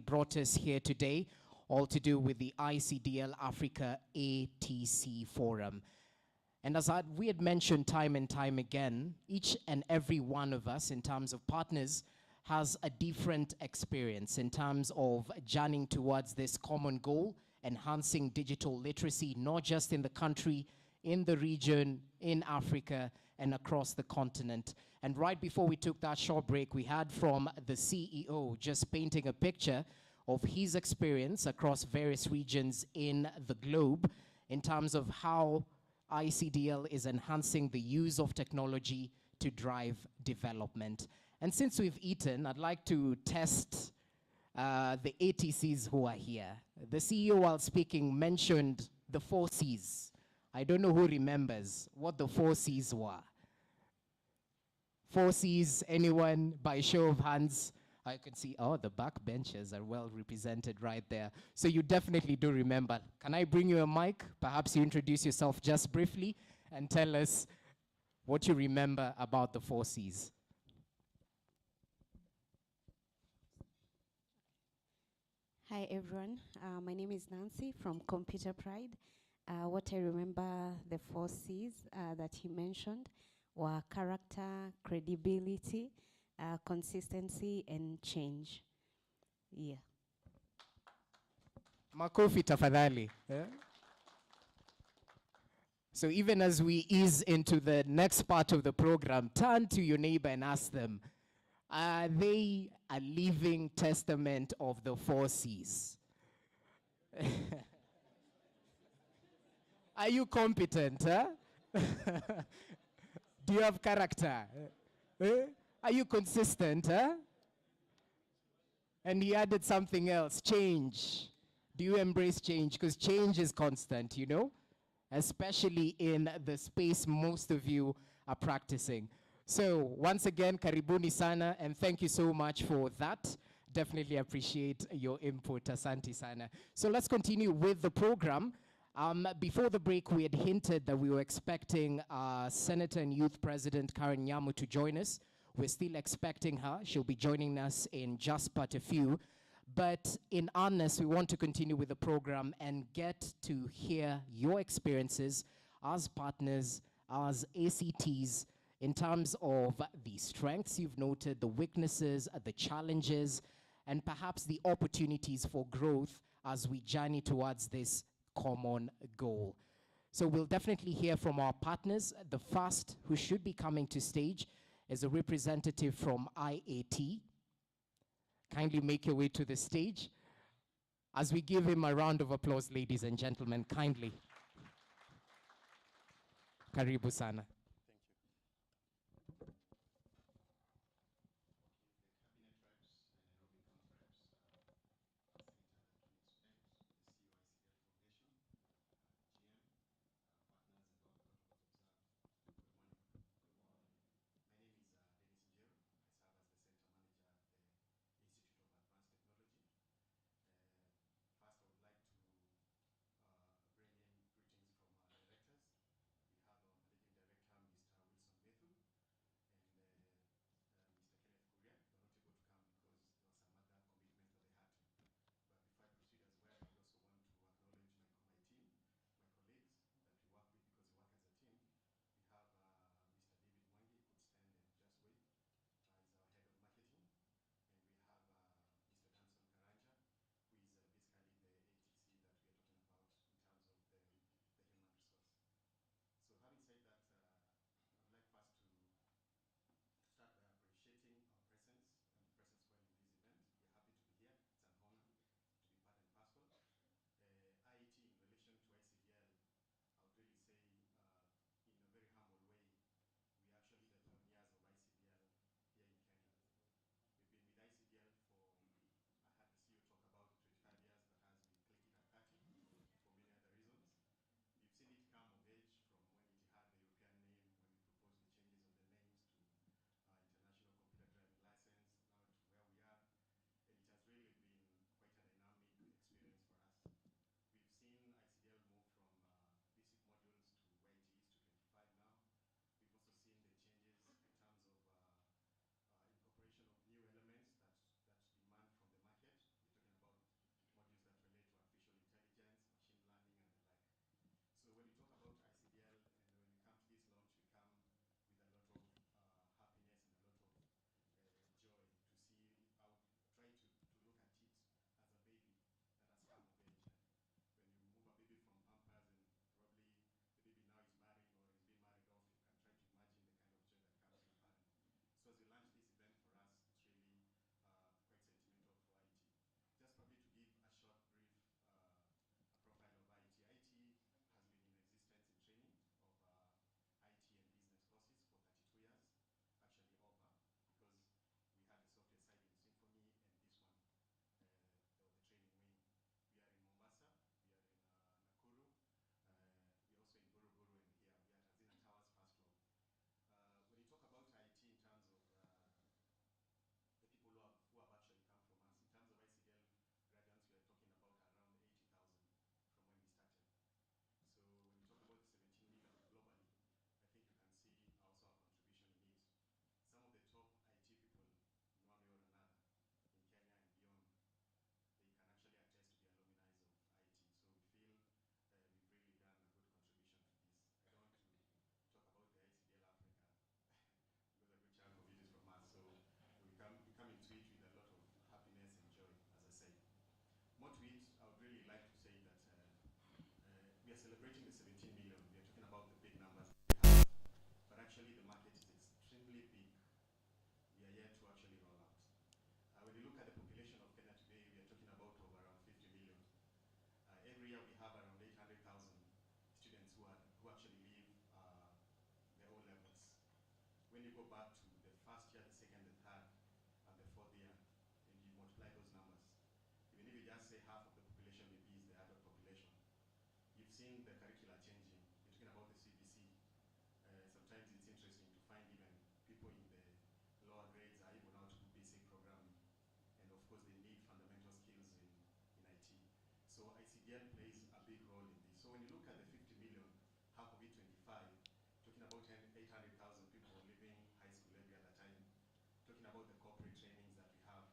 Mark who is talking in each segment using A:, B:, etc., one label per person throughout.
A: brought us here today, all to do with the ICDL Africa ATC Forum. And as we had mentioned time and time again, each and every one of us in terms of partners has a different experience in terms of journeying towards this common goal, enhancing digital literacy, not just in the country, in the region, in Africa, and across the continent. And right before we took that short break, we had from the CEO just painting a picture of his experience across various regions in the globe in terms of how ICDL is enhancing the use of technology to drive development. And since we've eaten, I'd like to test the ATCs who are here. The CEO, while speaking, mentioned the 4 C's. I don't know who remembers what the 4 C's were. 4 C's, anyone, by show of hands? I can see, oh, the back benches are well represented right there. So you definitely do remember. Can I bring you a mic? Perhaps you introduce yourself just briefly and tell us what you remember about the 4 C's.
B: Hi, everyone. My name is Nancy from Computer Pride. What I remember, the 4 C's that he mentioned were character, credibility, consistency, and change. Yeah.
A: Makofi tafadhali. Yeah? So even as we ease into the next part of the program, turn to your neighbor and ask them, are they a living testament of the 4 C's? Are you competent? Huh? Do you have character? Are you consistent? Huh? And he added something else, change. Do you embrace change? Because change is constant, you know? Especially in the space most of you are practicing. So once again, karibuni sana, and thank you so much for that. Definitely appreciate your input, asante sana. So let's continue with the program. Before the break, we had hinted that we were expecting Senator and Youth President Karen Nyamu to join us. We're still expecting her. She'll be joining us in just but a few. But in earnest, we want to continue with the program and get to hear your experiences as partners, as ACTs, in terms of the strengths you've noted, the weaknesses, the challenges, and perhaps the opportunities for growth as we journey towards this common goal. So we'll definitely hear from our partners. The first who should be coming to stage is a representative from IAT. Kindly make your way to the stage as we give him a round of applause, ladies and gentlemen, kindly. Karibu sana.
C: Bring in greetings from our directors. We have our managing director, are celebrating the 17 million, we are talking about the big numbers we have, but actually the market is extremely big. We are yet to actually roll out. When you look at the population of Kenya today, we are talking about over around 50 million. Every year we have around 800,000 students who actually leave the O levels. When you go back to the first year, the second, the third, and the fourth year, and you multiply those numbers, even if you just say half of the population maybe is the adult population, you've seen the curricula changing. You're talking about the CBC. Sometimes it's interesting to find even people in the lower grades are able now to do basic programming. And of course, they need fundamental skills in IT. So ICDL plays a big role in this. So when you look at the 50 million, half of it 25, talking about 800,000 people leaving high school every other time, talking about the corporate trainings that we have,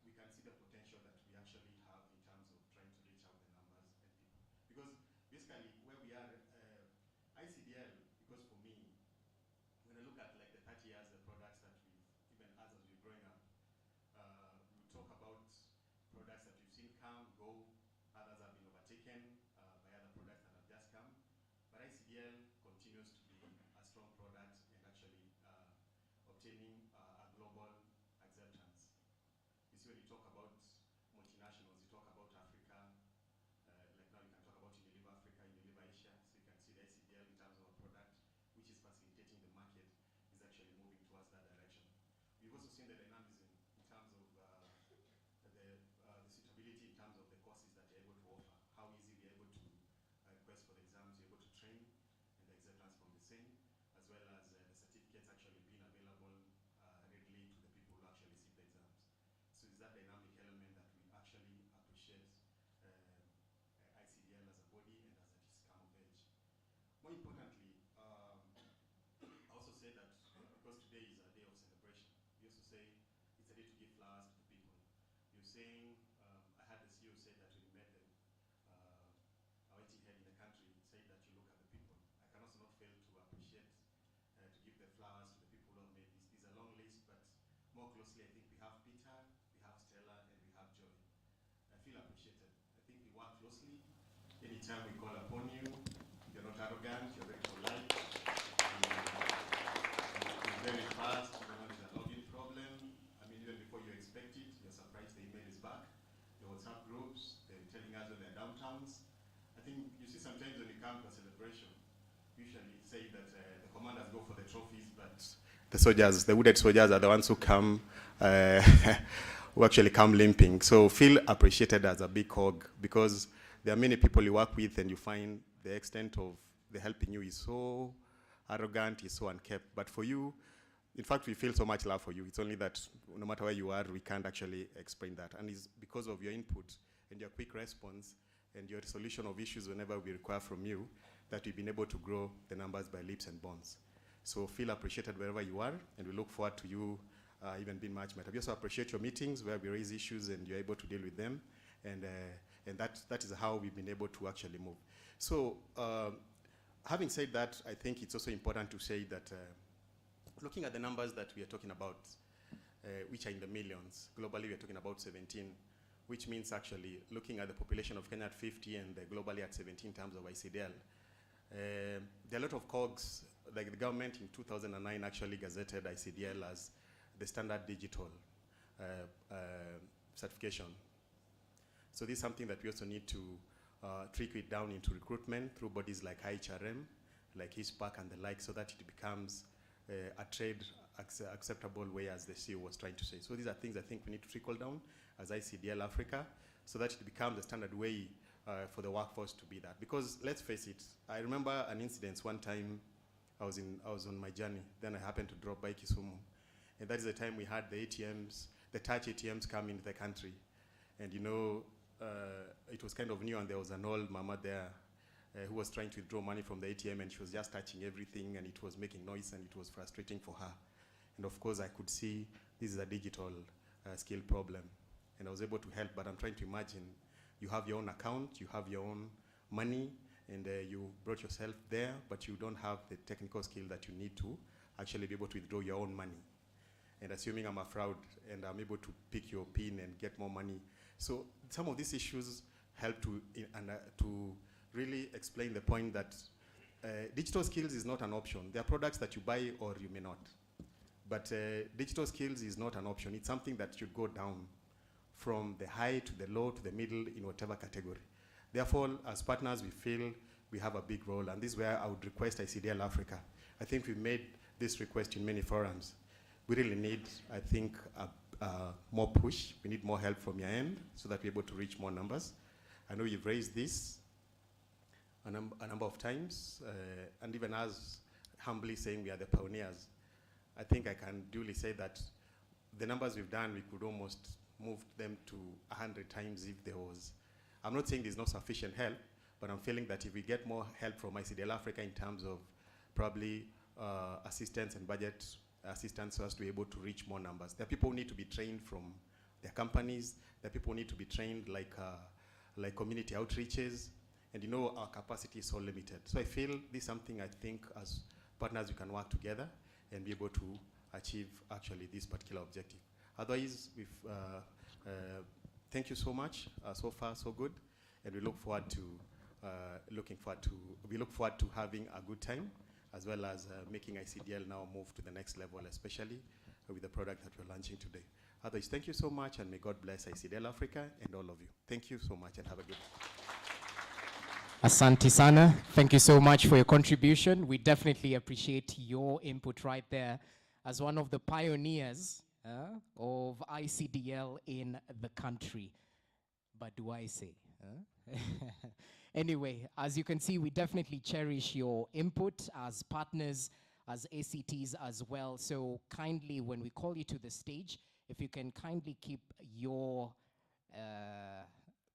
C: we can see the potential that we actually have in terms of trying to reach out the numbers and people. Because basically where we are, ICDL, because for me, when I look at like the 30 years, the products that we've, even as we're growing up, we talk about products that we've seen come, go, others have been overtaken by other products that have just come. But ICDL continues to be a strong product and actually obtaining a global acceptance. You see, when you talk about multinationals, you talk about Africa, like now you can talk about Unilever Africa, Unilever Asia, so you can see the ICDL in terms of a product which is facilitating the market is actually moving towards that direction. We've also seen the dynamism in terms of the suitability in terms of the courses that you're able to offer, how easy you're able to request for the exams, you're able to train, and the acceptance from the same, as well as the certificates actually being available readily to the people who actually sit the exams. So it's that dynamic element that we actually appreciate ICDL as a body and as it is come of age. More importantly, I also say that because today is a day of celebration, we also say it's a day to give flowers to the people. You're saying, I had the CEO say that when you met them, our waiting head in the country, said that you look at the people. I can also not fail to appreciate, to give the flowers to the people who have made this. These are a long list, but more closely, I think we have Peter, we have Stella, and we have Joy. I feel appreciated. I think we work closely. Anytime we call upon you, you're not arrogant, you're very polite, you're very fast, even when there's a login problem. I mean, even before you expect it, you're surprised the email is back. The WhatsApp groups, they're telling us when they're downtowns. I think you see sometimes when you come to a celebration, usually say that the commanders go for the trophies, but the soldiers, the wounded soldiers are the ones who come, who actually come limping. So feel appreciated as a big cog, because there are many people you work with and you find the extent of the helping you is so arrogant, is so unkept. But for you, in fact, we feel so much love for you. It's only that no matter where you are, we can't actually explain that. And it's because of your input and your quick response and your solution of issues whenever we require from you that we've been able to grow the numbers by leaps and bounds. So feel appreciated wherever you are, and we look forward to you even being much better. We also appreciate your meetings where we raise issues and you're able to deal with them. And that is how we've been able to actually move. So having said that, I think it's also important to say that looking at the numbers that we are talking about, which are in the millions, globally we are talking about 17, which means actually looking at the population of Kenya at 50 and globally at 17 in terms of ICDL. There are a lot of cogs, like the government in 2009 actually gazetted ICDL as the standard digital certification. So this is something that we also need to trickle it down into recruitment through bodies like IHRM, like HISPAC and the like, so that it becomes a trade acceptable way, as the CEO was trying to say. So these are things I think we need to trickle down as ICDL Africa, so that it becomes the standard way for the workforce to be that. Because let's face it, I remember an incident one time. I was on my journey. Then I happened to drop by Kisumu, and that is the time we had the ATMs, the touch ATMs come into the country, and you know, it was kind of new, and there was an old mama there who was trying to withdraw money from the ATM, and she was just touching everything, and it was making noise, and it was frustrating for her. And of course, I could see this is a digital skill problem, and I was able to help. But I'm trying to imagine, you have your own account, you have your own money, and you brought yourself there, but you don't have the technical skill that you need to actually be able to withdraw your own money. And assuming I'm a fraud and I'm able to pick your PIN and get more money. So some of these issues help to really explain the point that digital skills is not an option. There are products that you buy or you may not. But digital skills is not an option. It's something that should go down from the high to the low to the middle in whatever category. Therefore, as partners, we feel we have a big role. And this is where I would request ICDL Africa. I think we've made this request in many forums. We really need, I think, more push. We need more help from your end so that we're able to reach more numbers. I know you've raised this a number of times, and even us humbly saying we are the pioneers. I think I can duly say that the numbers we've done, we could almost move them to 100 times if there was. I'm not saying there's no sufficient help, but I'm feeling that if we get more help from ICDL Africa in terms of probably assistance and budget assistance for us to be able to reach more numbers. There are people who need to be trained from their companies. There are people who need to be trained like community outreaches. And you know our capacity is so limited. So I feel this is something I think as partners we can work together and be able to achieve actually this particular objective. Otherwise, thank you so much. So far, so good. And we look forward to having a good time, as well as making ICDL now move to the next level, especially with the product that we're launching today. Otherwise, thank you so much, and may God bless ICDL Africa and all of you. Thank you so much, and have a good day.
A: Asante sana. Thank you so much for your contribution. We definitely appreciate your input right there as one of the pioneers of ICDL in the country. But do I say? Anyway, as you can see, we definitely cherish your input as partners, as ACTs as well. So kindly, when we call you to the stage, if you can kindly keep your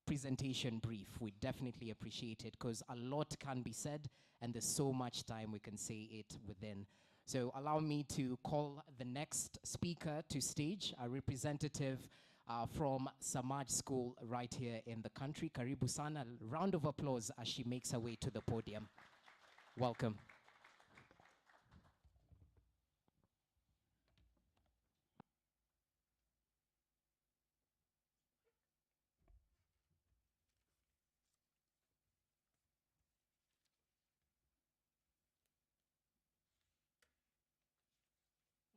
A: presentation brief, we definitely appreciate it, because a lot can be said and there's so much time we can say it within. So allow me to call the next speaker to stage, a representative from Samaj School right here in the country. Karibu sana. Round of applause as she makes her way to the podium. Welcome.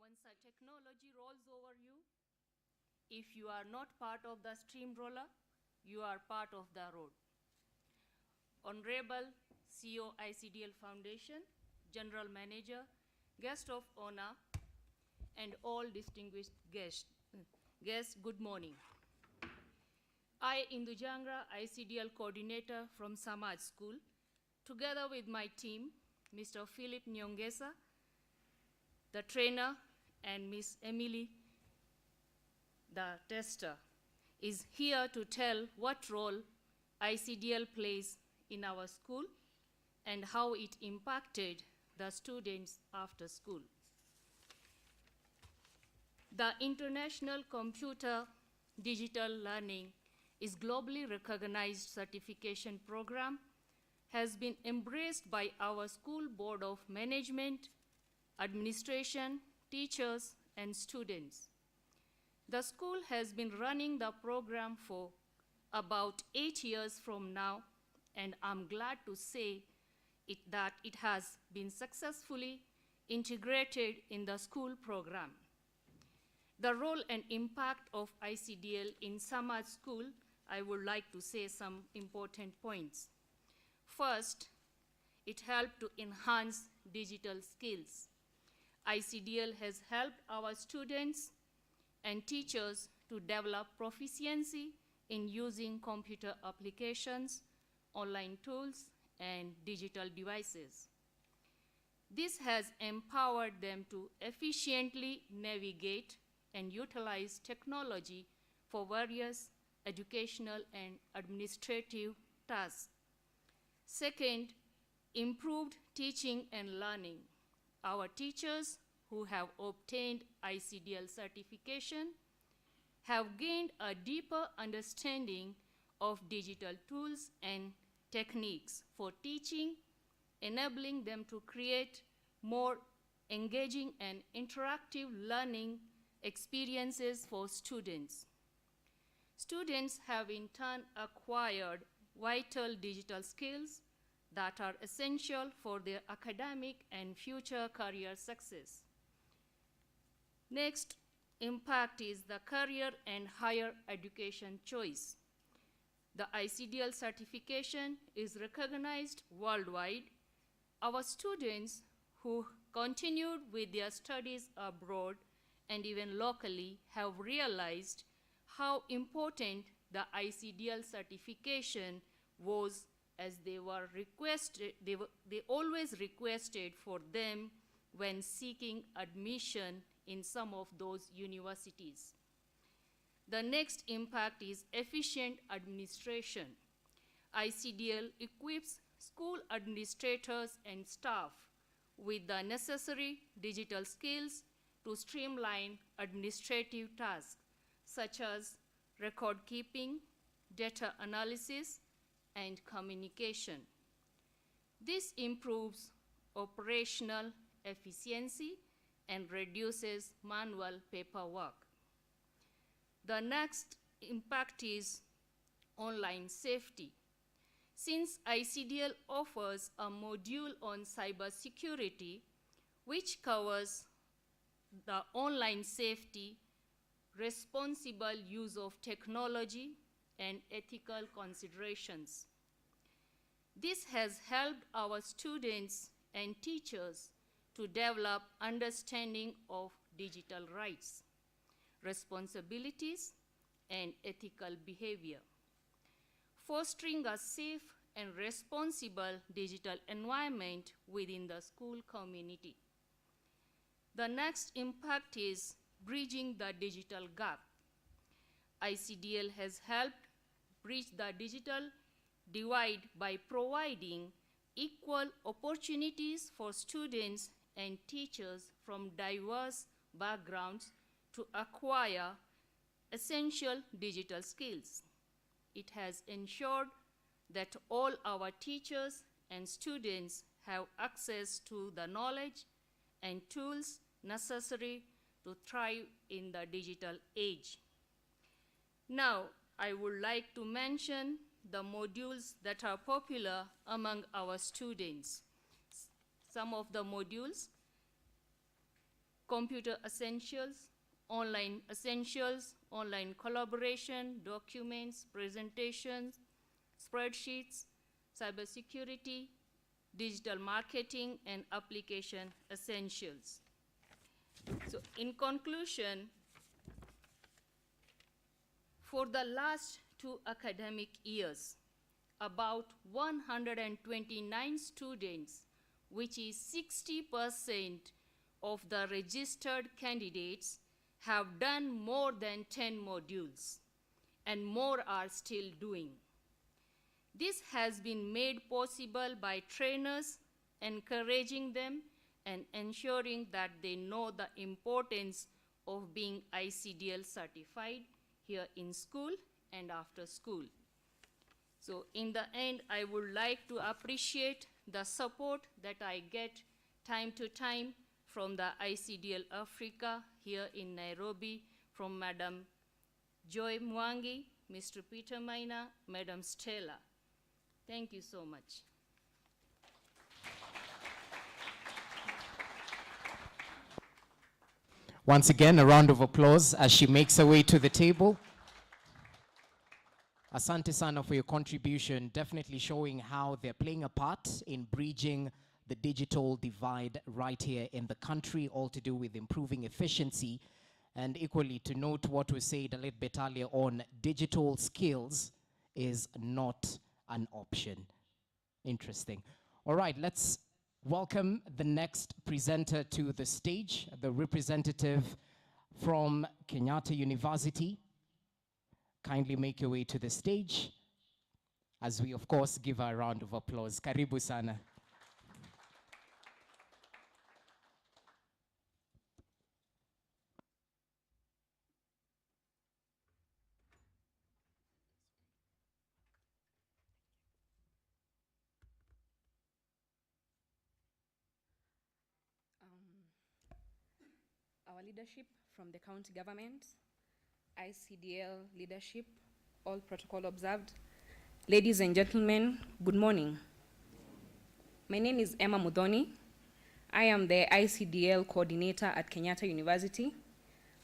D: Once a technology rolls over you, if you are not part of the steamroller, you are part of the road. Honorable CEO ICDL Foundation, General Manager, Guest of Honor, and all distinguished guests, good morning. I, Indujangra, ICDL Coordinator from Samaj School, together with my team, Mr. Philip Nyongesa, the trainer, and Miss Emily, the tester, is here to tell what role ICDL plays in our school and how it impacted the students after school. The International Computer Digital Learning is globally recognized certification program, has been embraced by our school board of management, administration, teachers, and students. The school has been running the program for about 8 years from now, and I'm glad to say that it has been successfully integrated in the school program. The role and impact of ICDL in Samaj School, I would like to say some important points. First, it helped to enhance digital skills. ICDL has helped our students and teachers to develop proficiency in using computer applications, online tools, and digital devices. This has empowered them to efficiently navigate and utilize technology for various educational and administrative tasks. Second, improved teaching and learning. Our teachers who have obtained ICDL certification have gained a deeper understanding of digital tools and techniques for teaching, enabling them to create more engaging and interactive learning experiences for students. Students have in turn acquired vital digital skills that are essential for their academic and future career success. Next impact is the career and higher education choice. The ICDL certification is recognized worldwide. Our students who continued with their studies abroad and even locally have realized how important the ICDL certification was, as they always requested for them when seeking admission in some of those universities. The next impact is efficient administration. ICDL equips school administrators and staff with the necessary digital skills to streamline administrative tasks such as record keeping, data analysis, and communication. This improves operational efficiency and reduces manual paperwork. The next impact is online safety. Since ICDL offers a module on cybersecurity, which covers the online safety, responsible use of technology, and ethical considerations. This has helped our students and teachers to develop understanding of digital rights, responsibilities, and ethical behavior, fostering a safe and responsible digital environment within the school community. The next impact is bridging the digital gap. ICDL has helped bridge the digital divide by providing equal opportunities for students and teachers from diverse backgrounds to acquire essential digital skills. It has ensured that all our teachers and students have access to the knowledge and tools necessary to thrive in the digital age. Now, I would like to mention the modules that are popular among our students. Some of the modules: computer essentials, online collaboration, documents, presentations, spreadsheets, cybersecurity, digital marketing, and application essentials. So in conclusion, for the last 2 academic years, about 129 students, which is 60% of the registered candidates, have done more than 10 modules, and more are still doing. This has been made possible by trainers encouraging them and ensuring that they know the importance of being ICDL certified here in school and after school. So in the end, I would like to appreciate the support that I get time to time from the ICDL Africa here in Nairobi, from Madam Joy Mwangi, Mr. Peter Maina, Madam Stella. Thank you so much.
A: Once again, a round of applause as she makes her way to the table. Asante sana for your contribution, definitely showing how they're playing a part in bridging the digital divide right here in the country, all to do with improving efficiency. And equally, to note what was said a little bit earlier on, digital skills is not an option. Interesting. All right, let's welcome the next presenter to the stage, the representative from Kenyatta University. Kindly make your way to the stage as we, of course, give her a round of applause. Karibu sana.
E: Our leadership from the county government, ICDL leadership, all protocol observed. Ladies and gentlemen, good morning. My name is Emma Mudhoni. I am the ICDL coordinator at Kenyatta University.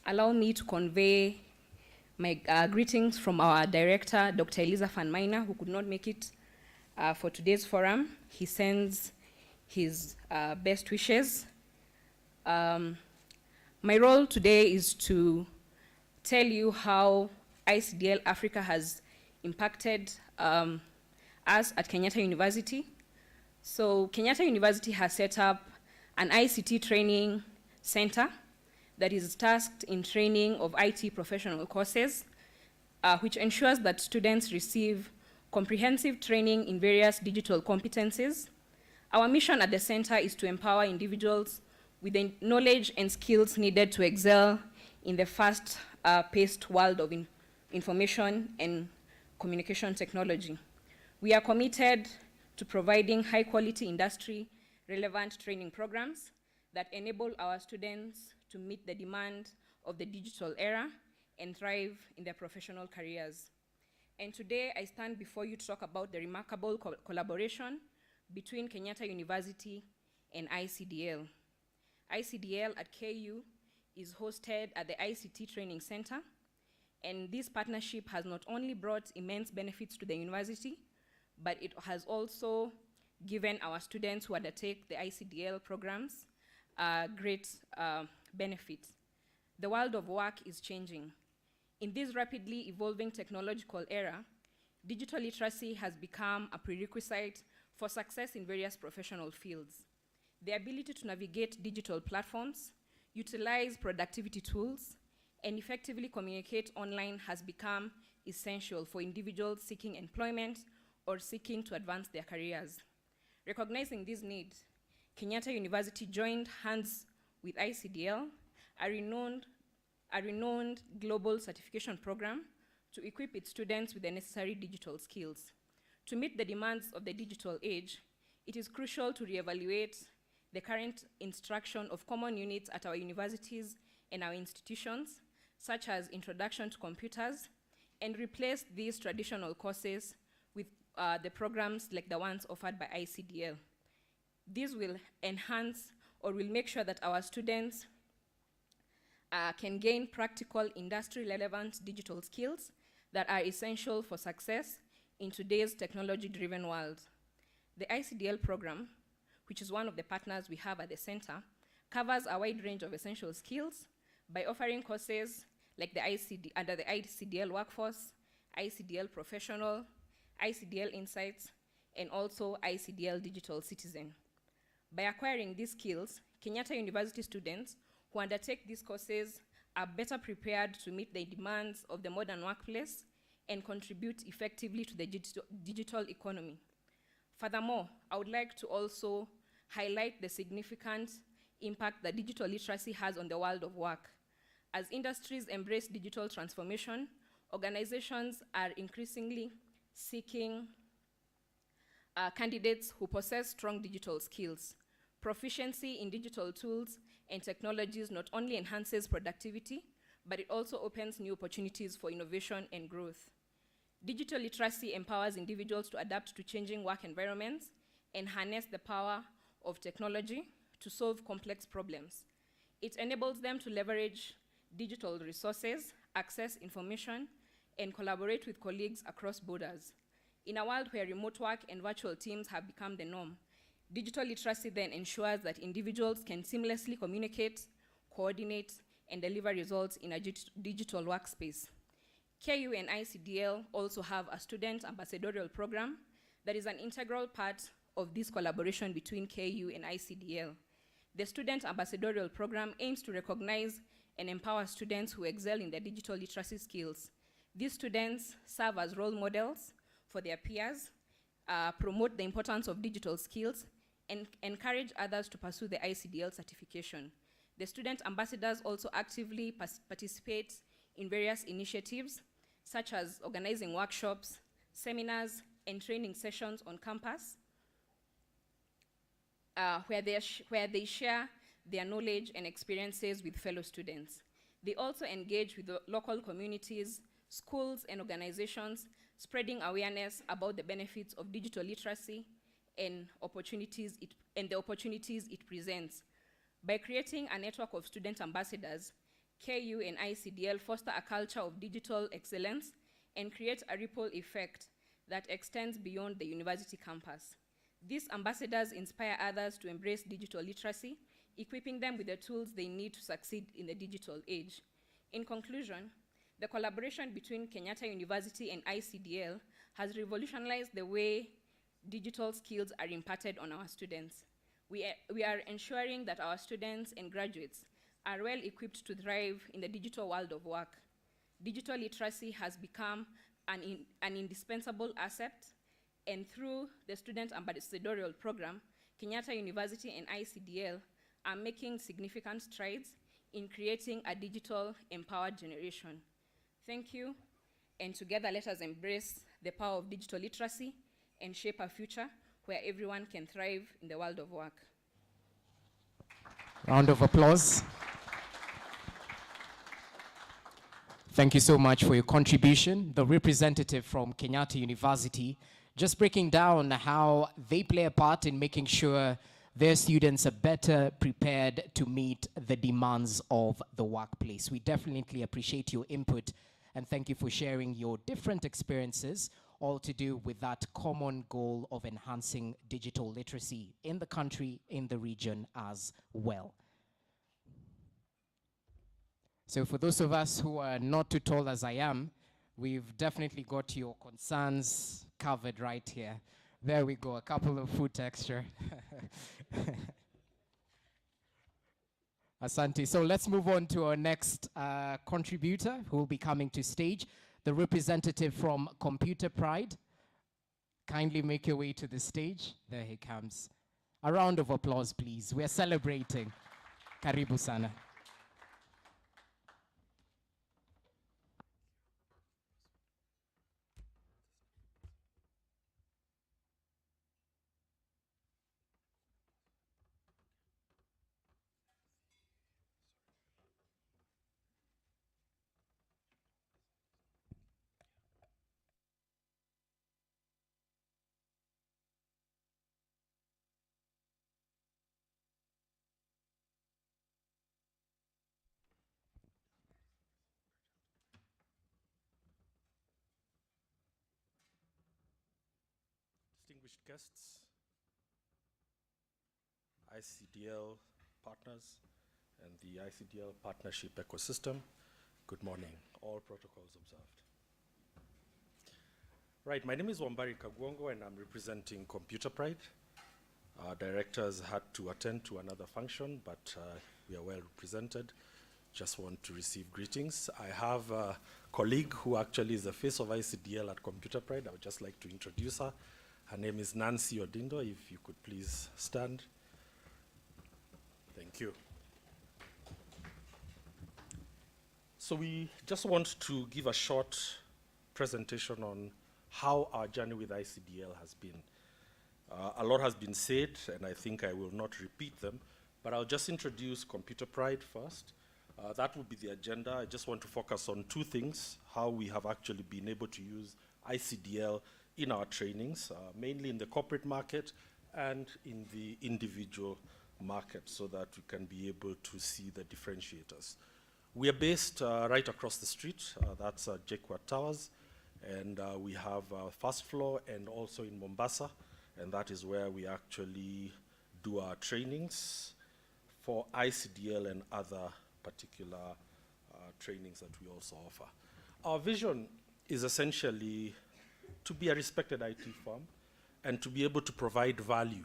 E: Allow me to convey my greetings from our director, Dr. Eliza Fanmaina, who could not make it for today's forum. He sends his best wishes. My role today is to tell you how ICDL Africa has impacted us at Kenyatta University. So Kenyatta University has set up an ICT training center that is tasked in training of IT professional courses, which ensures that students receive comprehensive training in various digital competencies. Our mission at the center is to empower individuals with the knowledge and skills needed to excel in the fast-paced world of information and communication technology. We are committed to providing high-quality industry-relevant training programs that enable our students to meet the demand of the digital era and thrive in their professional careers. And today, I stand before you to talk about the remarkable collaboration between Kenyatta University and ICDL. ICDL at KU is hosted at the ICT Training Center, and this partnership has not only brought immense benefits to the university, but it has also given our students who undertake the ICDL programs great benefits. The world of work is changing. In this rapidly evolving technological era, digital literacy has become a prerequisite for success in various professional fields. The ability to navigate digital platforms, utilize productivity tools, and effectively communicate online has become essential for individuals seeking employment or seeking to advance their careers. Recognizing this need, Kenyatta University joined hands with ICDL, a renowned global certification program, to equip its students with the necessary digital skills. To meet the demands of the digital age, it is crucial to reevaluate the current instruction of common units at our universities and our institutions, such as Introduction to Computers, and replace these traditional courses with the programs like the ones offered by ICDL. This will enhance or will make sure that our students can gain practical industry-relevant digital skills that are essential for success in today's technology-driven world. The ICDL program, which is one of the partners we have at the center, covers a wide range of essential skills by offering courses like under the ICDL Workforce, ICDL Professional, ICDL Insights, and also ICDL Digital Citizen. By acquiring these skills, Kenyatta University students who undertake these courses are better prepared to meet the demands of the modern workplace and contribute effectively to the digital economy. Furthermore, I would like to also highlight the significant impact that digital literacy has on the world of work. As industries embrace digital transformation, organizations are increasingly seeking candidates who possess strong digital skills. Proficiency in digital tools and technologies not only enhances productivity, but it also opens new opportunities for innovation and growth. Digital literacy empowers individuals to adapt to changing work environments and harness the power of technology to solve complex problems. It enables them to leverage digital resources, access information, and collaborate with colleagues across borders. In a world where remote work and virtual teams have become the norm, digital literacy then ensures that individuals can seamlessly communicate, coordinate, and deliver results in a digital workspace. KU and ICDL also have a student ambassadorial program that is an integral part of this collaboration between KU and ICDL. The student ambassadorial program aims to recognize and empower students who excel in their digital literacy skills. These students serve as role models for their peers, promote the importance of digital skills, and encourage others to pursue the ICDL certification. The student ambassadors also actively participate in various initiatives, such as organizing workshops, seminars, and training sessions on campus, where they share their knowledge and experiences with fellow students. They also engage with the local communities, schools, and organizations, spreading awareness about the benefits of digital literacy and the opportunities it presents. By creating a network of student ambassadors, KU and ICDL foster a culture of digital excellence and create a ripple effect that extends beyond the university campus. These ambassadors inspire others to embrace digital literacy, equipping them with the tools they need to succeed in the digital age. In conclusion, the collaboration between Kenyatta University and ICDL has revolutionized the way digital skills are imparted on our students. We are ensuring that our students and graduates are well equipped to thrive in the digital world of work. Digital literacy has become an indispensable asset, and through the Student Ambassadorial Program, Kenyatta University and ICDL are making significant strides in creating a digital empowered generation. Thank you, and together let us embrace the power of digital literacy and shape a future where everyone can thrive in the world of work.
A: Round of applause. Thank you so much for your contribution. The representative from Kenyatta University, just breaking down how they play a part in making sure their students are better prepared to meet the demands of the workplace. We definitely appreciate your input, and thank you for sharing your different experiences, all to do with that common goal of enhancing digital literacy in the country, in the region as well. So for those of us who are not too tall as I am, we've definitely got your concerns covered right here. There we go, a couple of foot extra. Asante. So let's move on to our next contributor who will be coming to stage, the representative from Computer Pride. Kindly make your way to the stage. There he comes. A round of applause, please. We're celebrating. Karibu sana.
F: Distinguished guests, ICDL partners, and the ICDL partnership ecosystem, good morning. All protocols observed. Right, my name is Wambari Kagwongo, and I'm representing Computer Pride. Our directors had to attend to another function, but we are well represented. Just want to receive greetings. I have a colleague who actually is the face of ICDL at Computer Pride. I would just like to introduce her. Her name is Nancy Odindo. If you could please stand. Thank you. So we just want to give a short presentation on how our journey with ICDL has been. A lot has been said, and I think I will not repeat them, but I'll just introduce Computer Pride first. That would be the agenda. I just want to focus on two things: how we have actually been able to use ICDL in our trainings, mainly in the corporate market and in the individual market, so that we can be able to see the differentiators. We are based right across the street. That's Jekwa Towers, and we have first floor and also in Mombasa, and that is where we actually do our trainings for ICDL and other particular trainings that we also offer. Our vision is essentially to be a respected IT firm and to be able to provide value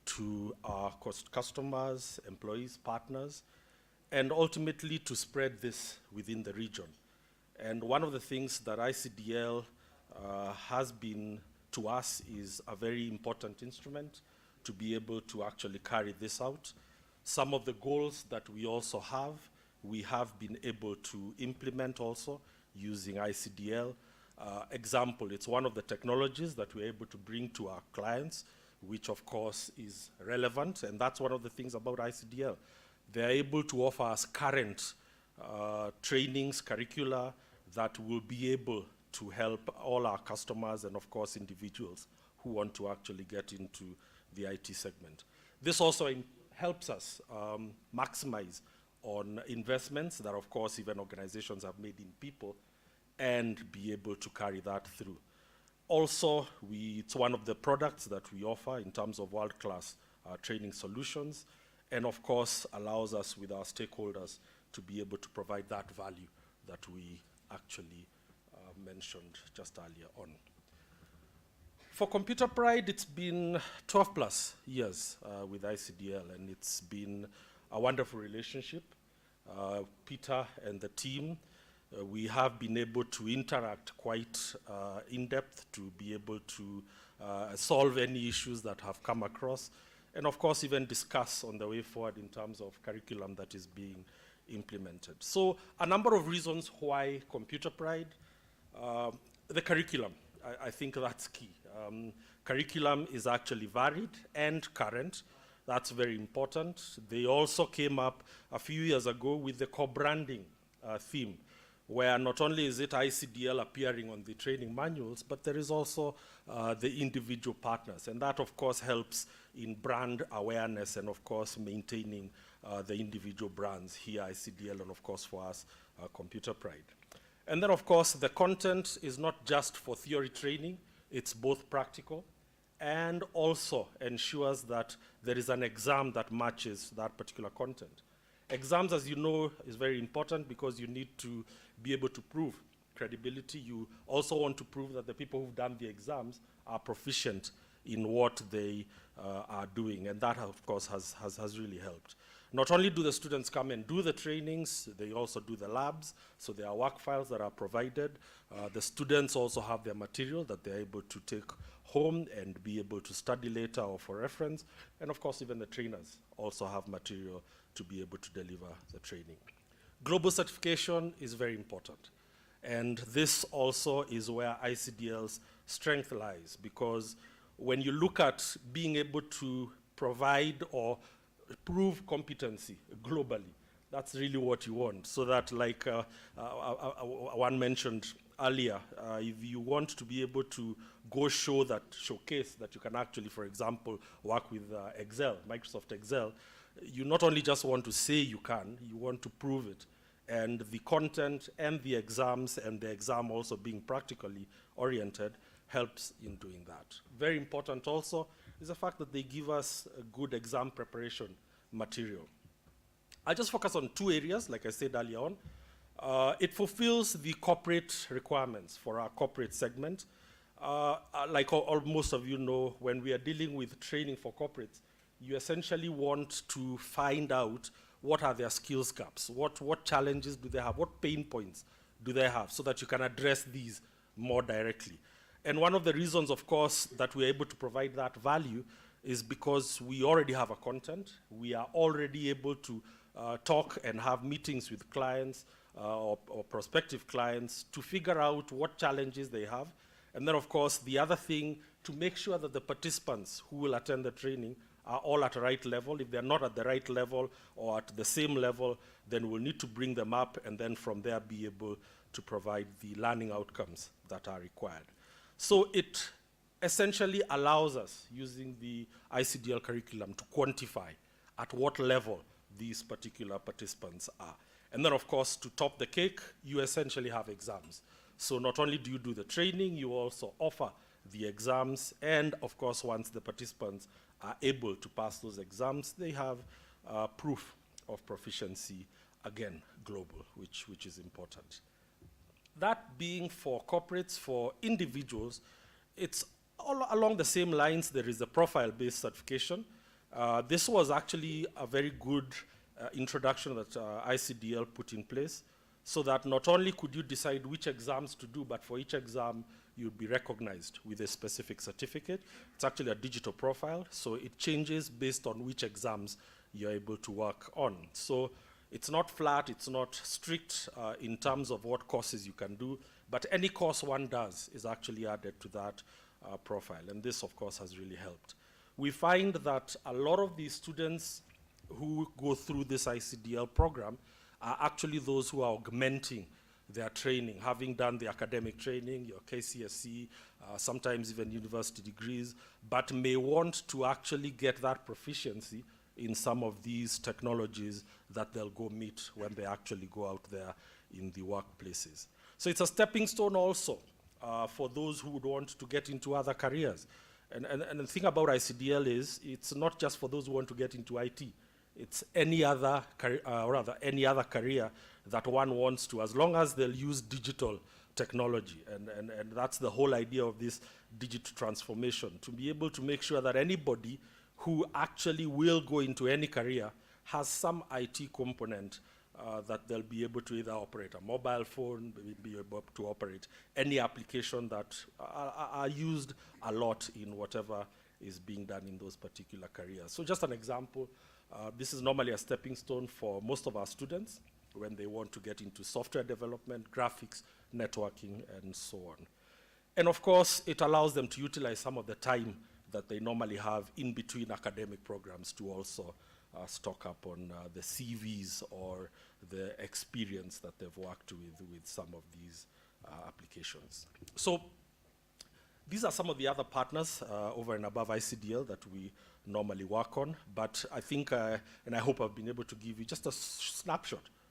F: to our customers, employees, partners, and ultimately to spread this within the region. And one of the things that ICDL has been to us is a very important instrument to be able to actually carry this out. Some of the goals that we also have, we have been able to implement also using ICDL. Example, it's one of the technologies that we're able to bring to our clients, which of course is relevant, and that's one of the things about ICDL. They're able to offer us current trainings, curricula, that will be able to help all our customers and, of course, individuals who want to actually get into the IT segment. This also helps us maximize on investments that, of course, even organizations have made in people and be able to carry that through. Also, it's one of the products that we offer in terms of world-class training solutions, and of course allows us with our stakeholders to be able to provide that value that we actually mentioned just earlier on. For Computer Pride, it's been 12 plus years with ICDL, and it's been a wonderful relationship. Peter and the team, we have been able to interact quite in depth to be able to solve any issues that have come across, and of course even discuss on the way forward in terms of curriculum that is being implemented. So a number of reasons why Computer Pride. The curriculum, I think that's key. Curriculum is actually varied and current. That's very important. They also came up a few years ago with the co-branding theme, where not only is it ICDL appearing on the training manuals, but there is also the individual partners. And that, of course, helps in brand awareness and, of course, maintaining the individual brands here, ICDL, and, of course, for us, Computer Pride. And then, of course, the content is not just for theory training. It's both practical and also ensures that there is an exam that matches that particular content. Exams, as you know, is very important because you need to be able to prove credibility. You also want to prove that the people who've done the exams are proficient in what they are doing, and that, of course, has really helped. Not only do the students come and do the trainings, they also do the labs, so there are work files that are provided. The students also have their material that they're able to take home and be able to study later or for reference. And of course, even the trainers also have material to be able to deliver the training. Global certification is very important. And this also is where ICDL's strength lies, because when you look at being able to provide or prove competency globally, that's really what you want. So that, like one mentioned earlier, if you want to be able to go showcase that you can actually, for example, work with Excel, Microsoft Excel, you not only just want to say you can, you want to prove it. And the content and the exams, and the exam also being practically oriented, helps in doing that. Very important also is the fact that they give us a good exam preparation material. I just focus on two areas, like I said earlier on. It fulfills the corporate requirements for our corporate segment. Like most of you know, when we are dealing with training for corporates, you essentially want to find out what are their skills gaps, what challenges do they have, what pain points do they have, so that you can address these more directly. And one of the reasons, of course, that we're able to provide that value is because we already have a content. We are already able to talk and have meetings with clients or prospective clients to figure out what challenges they have. And then, of course, the other thing, to make sure that the participants who will attend the training are all at the right level. If they're not at the right level or at the same level, then we'll need to bring them up and then from there be able to provide the learning outcomes that are required. So it essentially allows us, using the ICDL curriculum, to quantify at what level these particular participants are. And then, of course, to top the cake, you essentially have exams. So not only do you do the training, you also offer the exams, and of course, once the participants are able to pass those exams, they have proof of proficiency, again, global, which is important. That being for corporates. For individuals, it's all along the same lines. There is a profile-based certification. This was actually a very good introduction that ICDL put in place, so that not only could you decide which exams to do, but for each exam, you'll be recognized with a specific certificate. It's actually a digital profile, so it changes based on which exams you're able to work on. So it's not flat, it's not strict in terms of what courses you can do, but any course one does is actually added to that profile, and this, of course, has really helped. We find that a lot of these students who go through this ICDL program are actually those who are augmenting their training, having done the academic training, your KCSE, sometimes even university degrees, but may want to actually get that proficiency in some of these technologies that they'll go meet when they actually go out there in the workplaces. So it's a stepping stone also for those who would want to get into other careers. And the thing about ICDL is it's not just for those who want to get into IT. It's any other, any other career that one wants to, as long as they'll use digital technology. And that's the whole idea of this digital transformation, to be able to make sure that anybody who actually will go into any career has some IT component that they'll be able to either operate a mobile phone, be able to operate any application that are used a lot in whatever is being done in those particular careers. So just an example, this is normally a stepping stone for most of our students when they want to get into software development, graphics, networking, and so on. And of course, it allows them to utilize some of the time that they normally have in between academic programs to also stock up on the CVs or the experience that they've worked with some of these applications. So these are some of the other partners over and above ICDL that we normally work on, but I think, and I hope I've been able to give you just a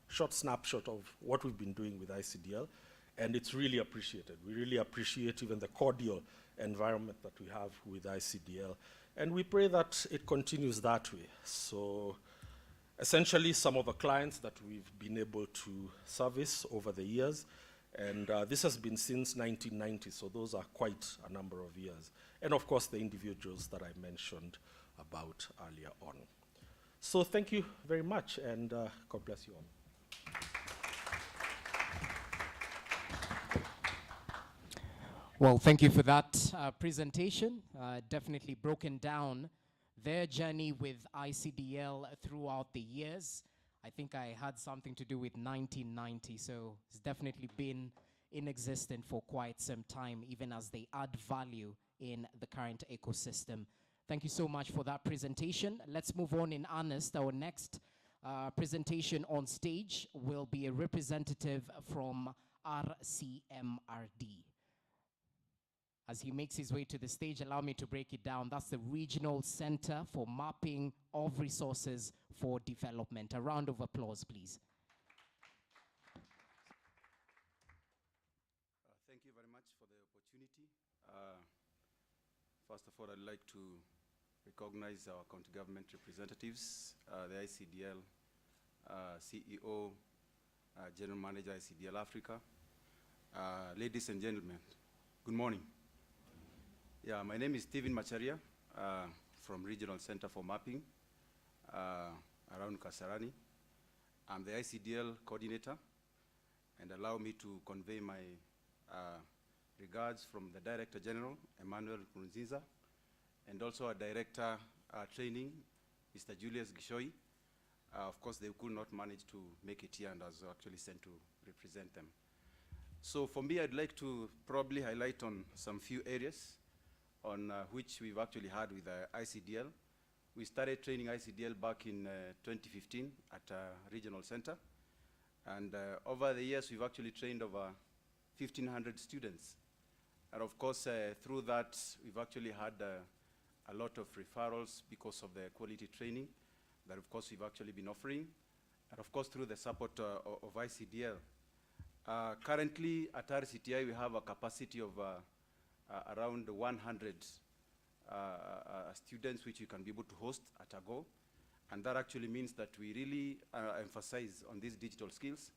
F: short snapshot of what we've been doing with ICDL, and it's really appreciated. We really appreciate even the cordial environment that we have with ICDL, and we pray that it continues that way. So essentially, some of the clients that we've been able to service over the years, and this has been since 1990, so those are quite a number of years. And of course, the individuals that I mentioned about earlier on. So thank you very much, and God bless you all.
A: Well, thank you for that presentation. Definitely broken down their journey with ICDL throughout the years. I think I had something to do with 1990, so it's definitely been in existence for quite some time, even as they add value in the current ecosystem. Thank you so much for that presentation. Let's move on in earnest. Our next presentation on stage will be a representative from RCMRD. As he makes his way to the stage, allow me to break it down. That's the Regional Center for Mapping of Resources for Development. A round of applause, please.
G: Thank you very much for the opportunity. First of all, I'd like to recognize our county government representatives, the ICDL CEO, General Manager, ICDL Africa. Ladies and gentlemen, good morning. Yeah, my name is Stephen Macharia from Regional Center for Mapping around Kasarani. I'm the ICDL coordinator, and allow me to convey my regards from the Director General, Emmanuel Nkurunziza, and also our Director Training, Mr. Julius Gishoi. Of course, they could not manage to make it here and I was actually sent to represent them. So for me, I'd like to probably highlight on some few areas on which we've actually had with ICDL. We started training ICDL back in 2015 at a regional center. And over the years, we've actually trained over 1,500 students. And of course, through that, we've actually had a lot of referrals because of the quality training that, of course, we've actually been offering. And of course, through the support of ICDL. Currently, at RCTI, we have a capacity of around 100 students which we can be able to host at a go. And that actually means that we really emphasize on these digital skills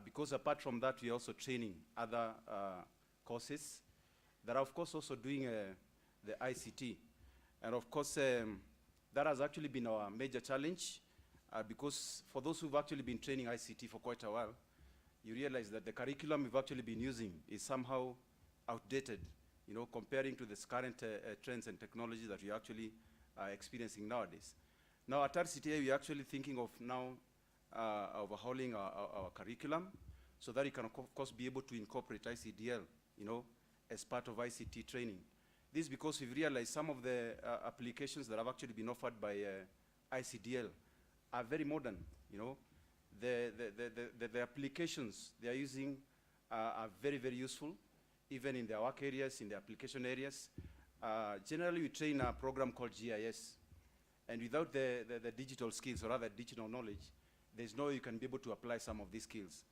G: because apart from that, we're also training other courses that are, of course, also doing the ICT. And of course, that has actually been our major challenge because for those who've actually been training ICT for quite a while, you realize that the curriculum we've actually been using is somehow outdated, you know, comparing to this current trends and technology that we're actually experiencing nowadays. Now at RCTA, we're actually thinking of now overhauling our curriculum so that it can, of course, be able to incorporate ICDL, you know, as part of ICT training. This is because we've realized some of the applications that have actually been offered by ICDL are very modern, you know. the applications they are using are very, very useful, even in their work areas, in the application areas. Generally, we train a program called GIS, and without the digital skills, or rather digital knowledge, there's no way you can be able to apply some of these skills.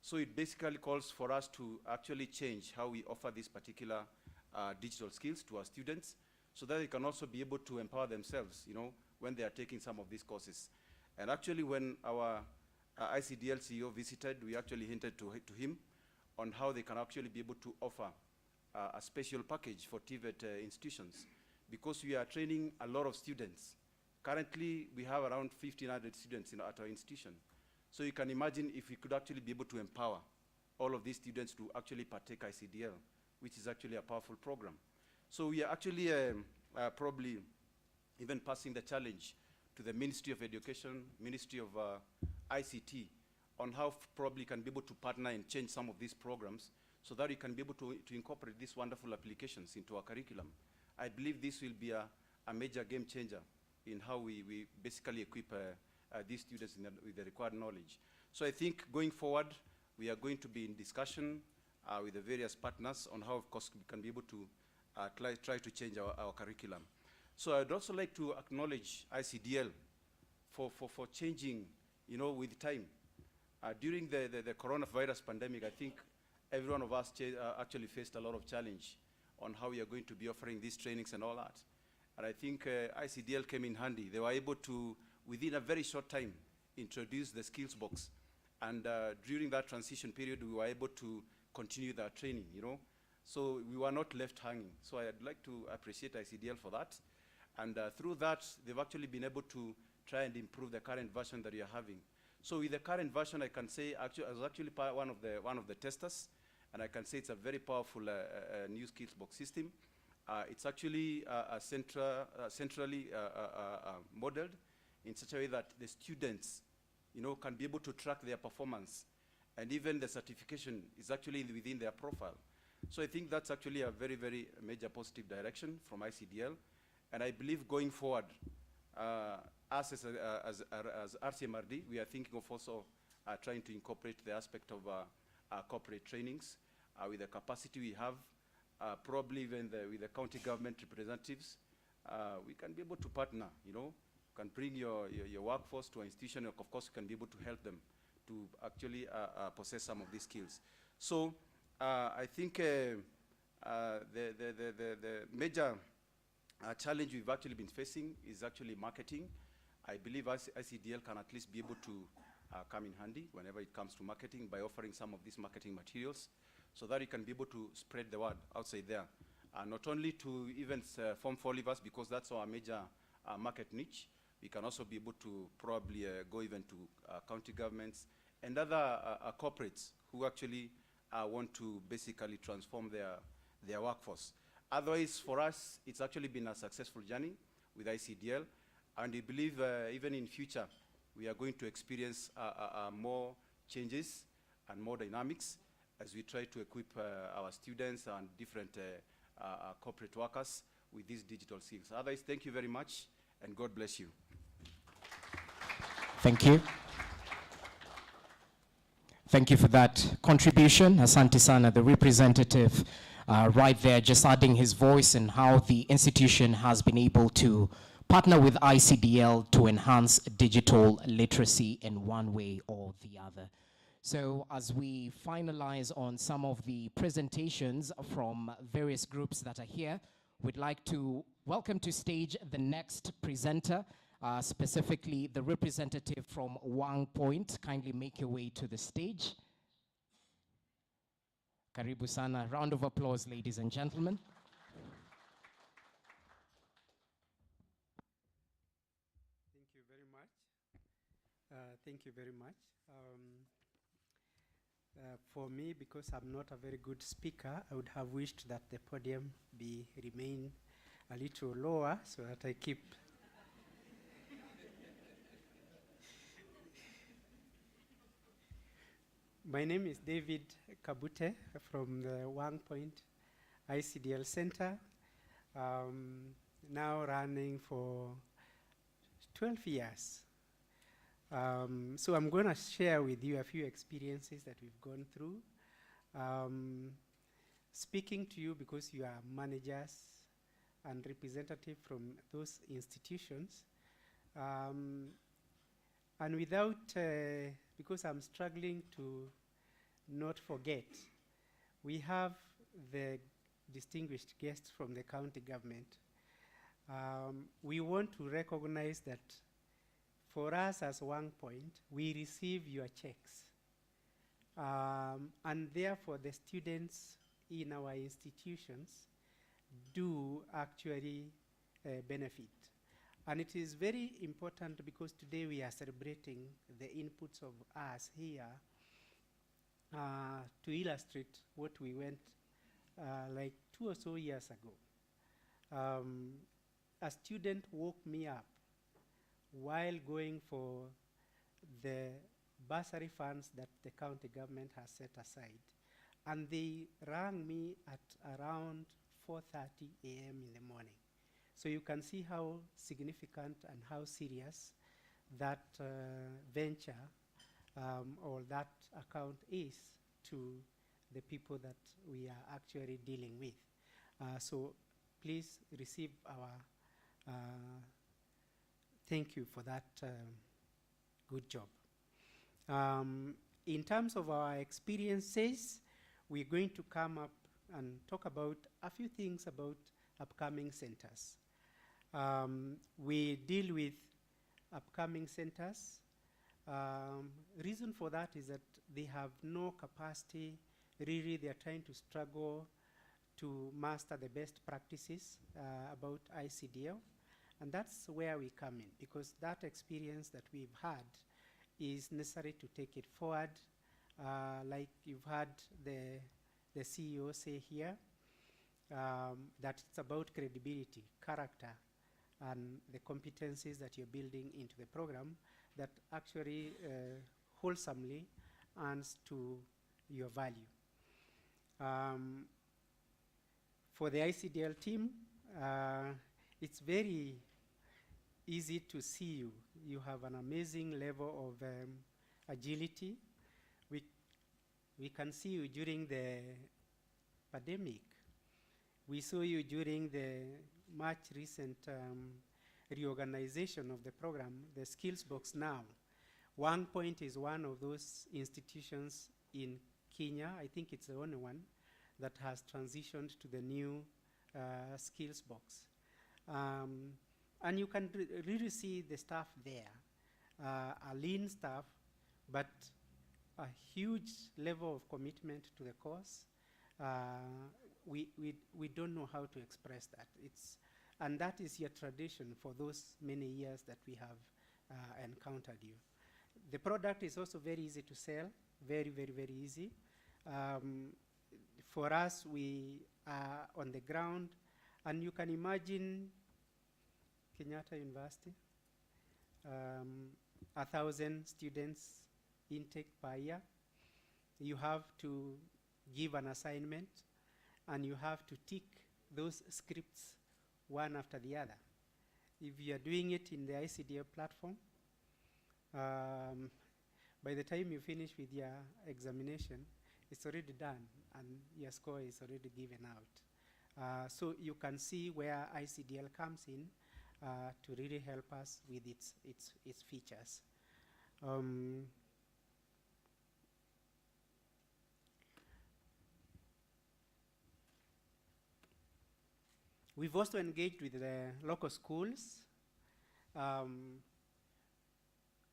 G: So it basically calls for us to actually change how we offer these particular digital skills to our students, so that they can also be able to empower themselves, you know, when they are taking some of these courses. And actually, when our ICDL CEO visited, we actually hinted to him on how they can actually be able to offer a special package for TVET institutions, because we are training a lot of students. Currently, we have around 1,500 students at our institution. So you can imagine if we could actually be able to empower all of these students to actually partake ICDL, which is actually a powerful program. So we are actually probably even passing the challenge to the Ministry of Education, Ministry of ICT, on how probably can be able to partner and change some of these programs so that we can be able to incorporate these wonderful applications into our curriculum. I believe this will be a major game changer in how we basically equip these students with the required knowledge. So I think going forward, we are going to be in discussion with the various partners on how, of course, we can be able to try to change our curriculum. So I'd also like to acknowledge ICDL for changing, you know, with time. During the coronavirus pandemic, I think every one of us actually faced a lot of challenge on how we are going to be offering these trainings and all that. And I think ICDL came in handy. They were able to, within a very short time, introduce the skills box. And during that transition period, we were able to continue that training, you know. So we were not left hanging. So I'd like to appreciate ICDL for that. And through that, they've actually been able to try and improve the current version that we are having. So with the current version, I can say, actually, I was actually one of the testers, and I can say it's a very powerful new skills box system. It's actually centrally modeled in such a way that the students, you know, can be able to track their performance, and even the certification is actually within their profile. So I think that's actually a very, very major positive direction from ICDL, and I believe going forward, us as RCMRD, we are thinking of also trying to incorporate the aspect of corporate trainings with the capacity we have, probably even with the county government representatives. We can be able to partner, you know, you can bring your workforce to an institution, and of course you can be able to help them to actually possess some of these skills. So I think the major challenge we've actually been facing is actually marketing. I believe ICDL can at least be able to come in handy whenever it comes to marketing by offering some of these marketing materials so that you can be able to spread the word outside there. Not only to events, Form 4 leavers, because that's our major market niche. We can also be able to probably go even to county governments and other corporates who actually want to basically transform their workforce. Otherwise, for us, it's actually been a successful journey with ICDL, and we believe even in future, we are going to experience more changes and more dynamics as we try to equip our students and different corporate workers with these digital skills. Otherwise, thank you very much, and God bless you.
A: Thank you. Thank you for that contribution. Asante Sana, the representative right there, just adding his voice and how the institution has been able to partner with ICDL to enhance digital literacy in one way or the other. So as we finalize on some of the presentations from various groups that are here, we'd like to welcome to stage the next presenter, specifically the representative from Wang Point. Kindly make your way to the stage. Karibu sana. Round of applause, ladies and gentlemen.
H: Thank you very much. Thank you very much. For me, because I'm not a very good speaker, I would have wished that the podium remain a little lower so that I keep My name is David Kabute from the Wang Point ICDL Center, now running for 12 years. So I'm going to share with you a few experiences that we've gone through. Speaking to you because you are managers and representative from those institutions. And without, because I'm struggling to not forget, we have the distinguished guests from the county government. We want to recognize that for us as One Point, we receive your checks. And therefore, the students in our institutions do actually benefit. And it is very important because today we are celebrating the inputs of us here to illustrate what we went like 2 or so years ago. A student woke me up while going for the bursary funds that the county government has set aside. And they rang me at around 4:30 a.m. in the morning. So you can see how significant and how serious that venture or that account is to the people that we are actually dealing with. So please receive our thank you for that good job. In terms of our experiences, we're going to come up and talk about a few things about upcoming centers. We deal with upcoming centers. Reason for that is that they have no capacity. Really, they are trying to struggle to master the best practices about ICDL. And that's where we come in, because that experience that we've had is necessary to take it forward. Like you've had the CEO say here, that it's about credibility, character, and the competencies that you're building into the program that actually wholesomely adds to your value. For the ICDL team, it's very easy to see you. You have an amazing level of agility. We can see you during the pandemic. We saw you during the much recent reorganization of the program, the skills box now. One Point is one of those institutions in Kenya, I think it's the only one, that has transitioned to the new skills box. And you can really see the staff there, a lean staff, but a huge level of commitment to the course. We don't know how to express that. And that is your tradition for those many years that we have encountered you. The product is also very easy to sell, very, very, very easy. For us, we are on the ground, and you can imagine Kenyatta University, 1,000 students intake per year. You have to give an assignment, and you have to tick those scripts one after the other. If you are doing it in the ICDL platform, by the time you finish with your examination, it's already done, and your score is already given out. So you can see where ICDL comes in to really help us with its features. We've also engaged with the local schools.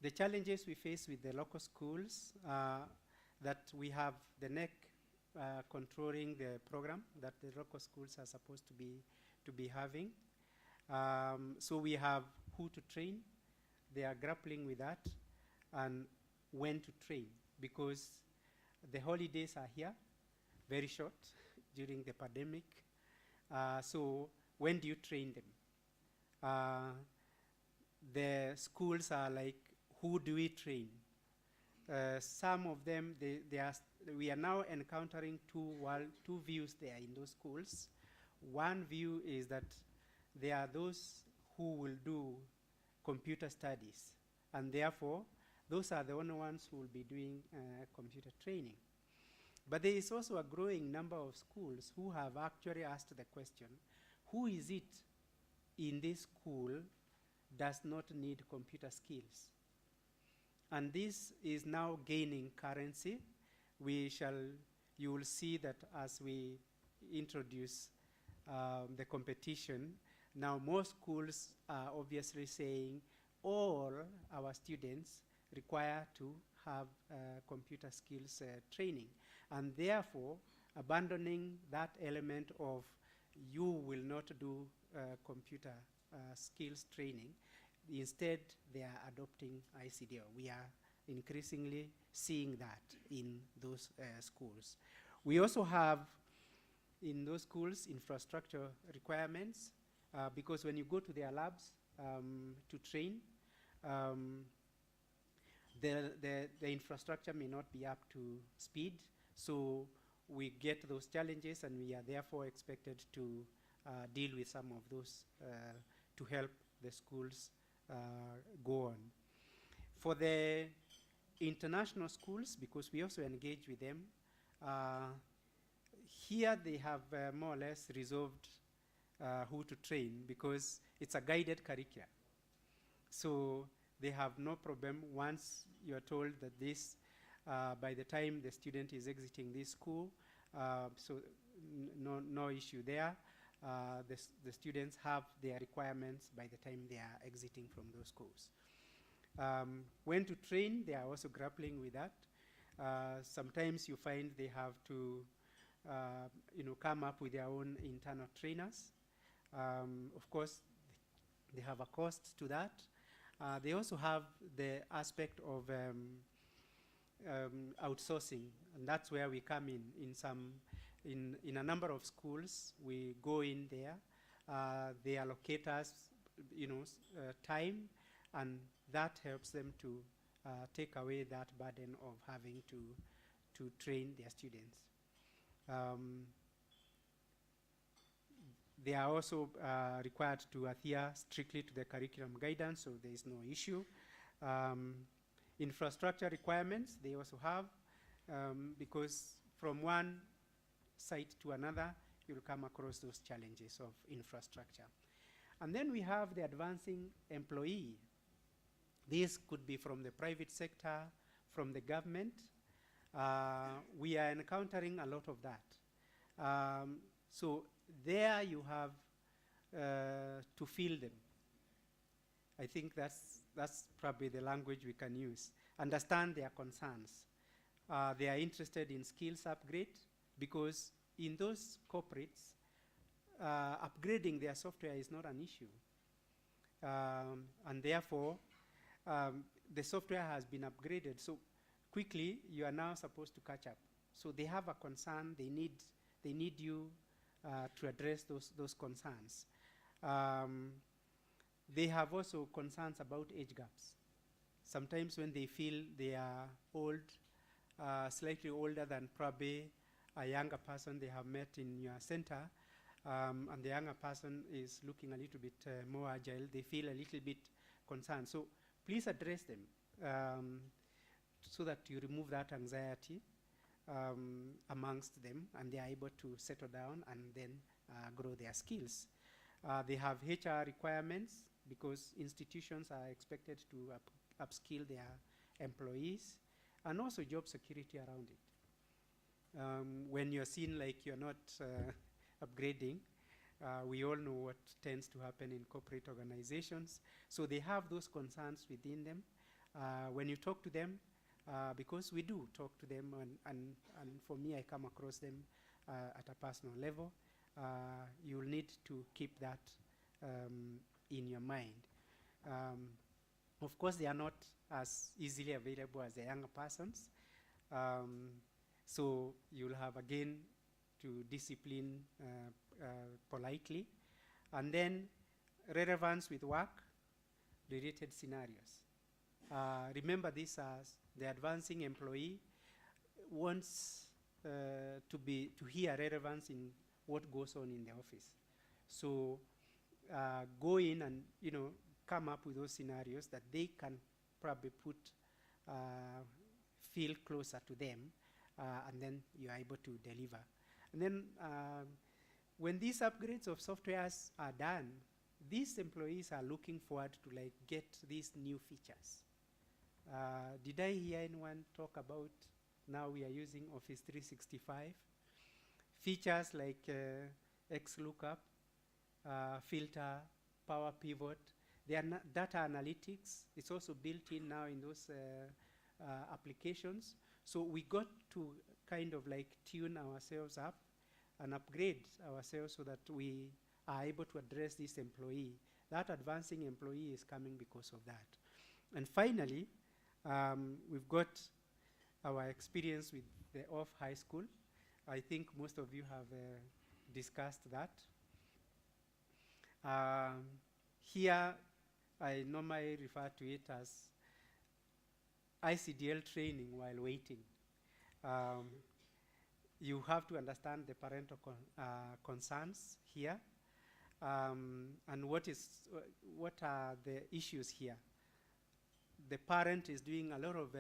H: The challenges we face with the local schools that we have the NEC controlling the program that the local schools are supposed to be having. So we have who to train. They are grappling with that, and when to train, because the holidays are here, very short during the pandemic. So when do you train them? The schools are like, who do we train? Some of them, we are now encountering two views there in those schools. One view is that there are those who will do computer studies, and therefore those are the only ones who will be doing computer training. But there is also a growing number of schools who have actually asked the question, who is it in this school does not need computer skills? And this is now gaining currency. You will see that as we introduce the competition, now most schools are obviously saying all our students require to have computer skills training, and therefore abandoning that element of you will not do computer skills training. Instead, they are adopting ICDL. We are increasingly seeing that in those schools. We also have in those schools infrastructure requirements, because when you go to their labs to train, the infrastructure may not be up to speed. So we get those challenges, and we are therefore expected to deal with some of those to help the schools go on. For the international schools, because we also engage with them, here they have more or less resolved who to train, because it's a guided curriculum. So they have no problem once you are told that this, by the time the student is exiting this school, so no issue there. The students have their requirements by the time they are exiting from those schools. When to train, they are also grappling with that. Sometimes you find they have to come up with their own internal trainers. Of course, they have a cost to that. They also have the aspect of outsourcing, and that's where we come in. In a number of schools, we go in there. They allocate us, time, and that helps them to take away that burden of having to train their students. They are also required to adhere strictly to the curriculum guidance, so there is no issue. Infrastructure requirements, they also have, because from one site to another, you'll come across those challenges of infrastructure. And then we have the advancing employee. This could be from the private sector, from the government. We are encountering a lot of that. So there you have to fill them. I think that's probably the language we can use. Understand their concerns. They are interested in skills upgrade, because in those corporates, upgrading their software is not an issue. And therefore, the software has been upgraded. So quickly, you are now supposed to catch up. So they have a concern. They need you to address those concerns. They have also concerns about age gaps. Sometimes when they feel they are old, slightly older than probably a younger person they have met in your center, and the younger person is looking a little bit more agile, they feel a little bit concerned. So please address them so that you remove that anxiety amongst them, and they are able to settle down and then grow their skills. They have HR requirements, because institutions are expected to upskill their employees, and also job security around it. When you're seen like you're not upgrading, we all know what tends to happen in corporate organizations. So they have those concerns within them. When you talk to them, because we do talk to them, and for me, I come across them at a personal level, you'll need to keep that in your mind. Of course, they are not as easily available as the younger persons. So you'll have, again, to discipline politely. And then relevance with work-related scenarios. Remember this as the advancing employee wants to hear relevance in what goes on in the office. So go in and come up with those scenarios that they can probably put feel closer to them, and then you are able to deliver. And then when these upgrades of softwares are done, these employees are looking forward to like get these new features. Did I hear anyone talk about now we are using Office 365? Features like XLOOKUP, filter, Power Pivot. They are data analytics. It's also built in now in those applications. So we got to kind of like tune ourselves up and upgrade ourselves so that we are able to address this employee. That advancing employee is coming because of that. And finally, we've got our experience with the off high school. I think most of you have discussed that. Here, I normally refer to it as ICDL training while waiting. You have to understand the parental concerns here, and what are the issues here. The parent is doing a lot of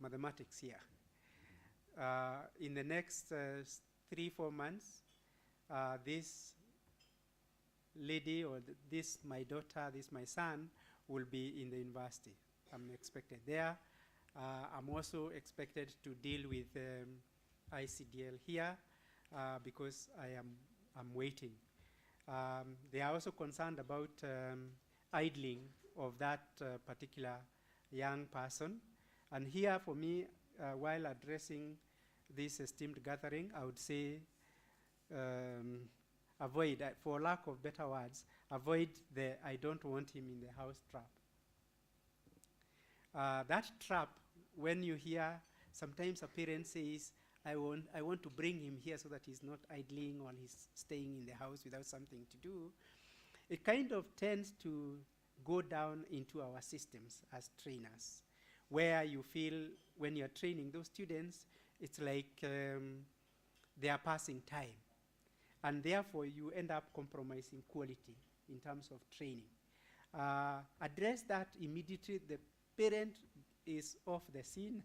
H: mathematics here. In the next 3-4 months, this lady or this my daughter, this my son, will be in the university. I'm expected there. I'm also expected to deal with ICDL here because I'm waiting. They are also concerned about idling of that particular young person. And here for me, while addressing this esteemed gathering, I would say avoid, for lack of better words, avoid the I don't want him in the house trap. That trap, when you hear sometimes a parent says, I want to bring him here so that he's not idling or he's staying in the house without something to do, it kind of tends to go down into our systems as trainers, where you feel when you're training those students, it's like they are passing time. And therefore, you end up compromising quality in terms of training. Address that immediately. The parent is off the scene.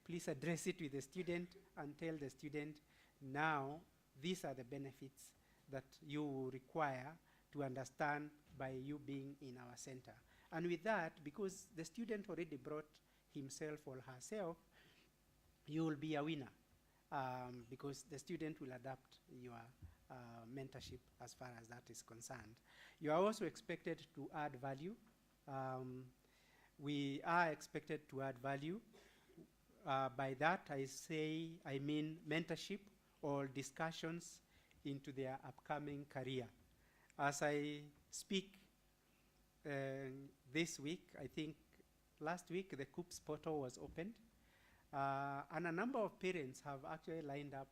H: Please address it with the student and tell the student, now, these are the benefits that you require to understand by you being in our center. And with that, because the student already brought himself or herself, you will be a winner because the student will adapt your mentorship as far as that is concerned. You are also expected to add value. We are expected to add value. By that, I mean mentorship or discussions into their upcoming career. As I speak this week, I think last week, the COOPS portal was opened. And a number of parents have actually lined up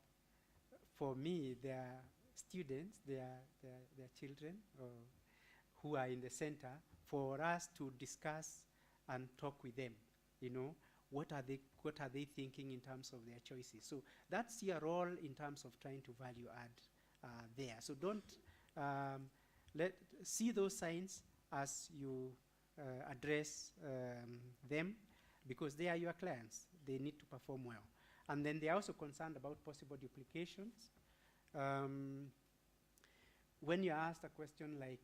H: for me, their students, their children who are in the center, for us to discuss and talk with them. You know, what are they thinking in terms of their choices? So that's your role in terms of trying to value add there. So don't see those signs as you address them, because they are your clients. They need to perform well. And then they are also concerned about possible duplications. When you asked a question like,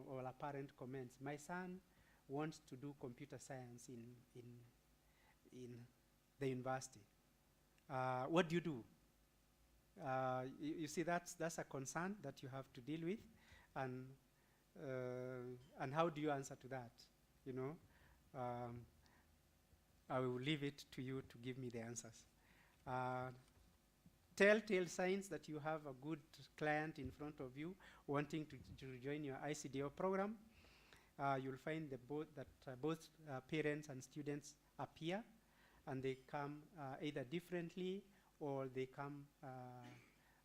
H: or a parent comments, my son wants to do computer science in the university. What do you do? You see, that's a concern that you have to deal with, and how do you answer to that? You know, I will leave it to you to give me the answers. Telltale signs that you have a good client in front of you wanting to join your ICDL program. You'll find both parents and students appear, and they come either differently or they come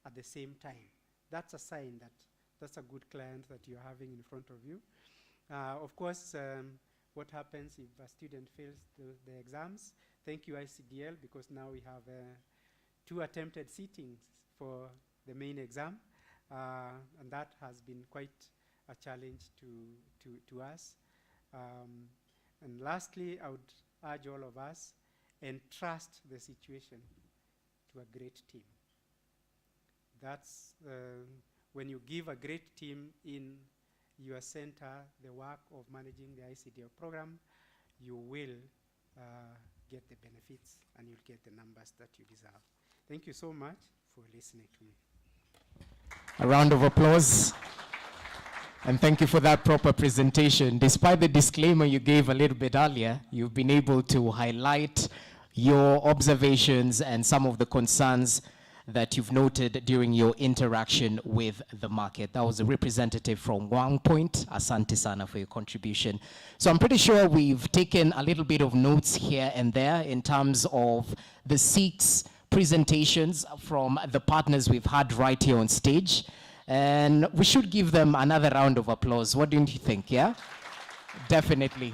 H: at the same time. That's a sign that that's a good client that you're having in front of you. Of course, what happens if a student fails the exams? Thank you, ICDL, because now we have 2 attempted sittings for the main exam, and that has been quite a challenge to us. And lastly, I would urge all of us, and trust the situation to a great team. That's when you give a great team in your center the work of managing the ICDL program, you will get the benefits and you'll get the numbers that you deserve. Thank you so much for listening to me.
A: A round of applause. And thank you for that proper presentation. Despite the disclaimer you gave a little bit earlier, you've been able to highlight your observations and some of the concerns that you've noted during your interaction with the market. That was a representative from One Point. Asante sana for your contribution. So I'm pretty sure we've taken a little bit of notes here and there in terms of the 6 presentations from the partners we've had right here on stage. And we should give them another round of applause. What don't you think, yeah? Definitely.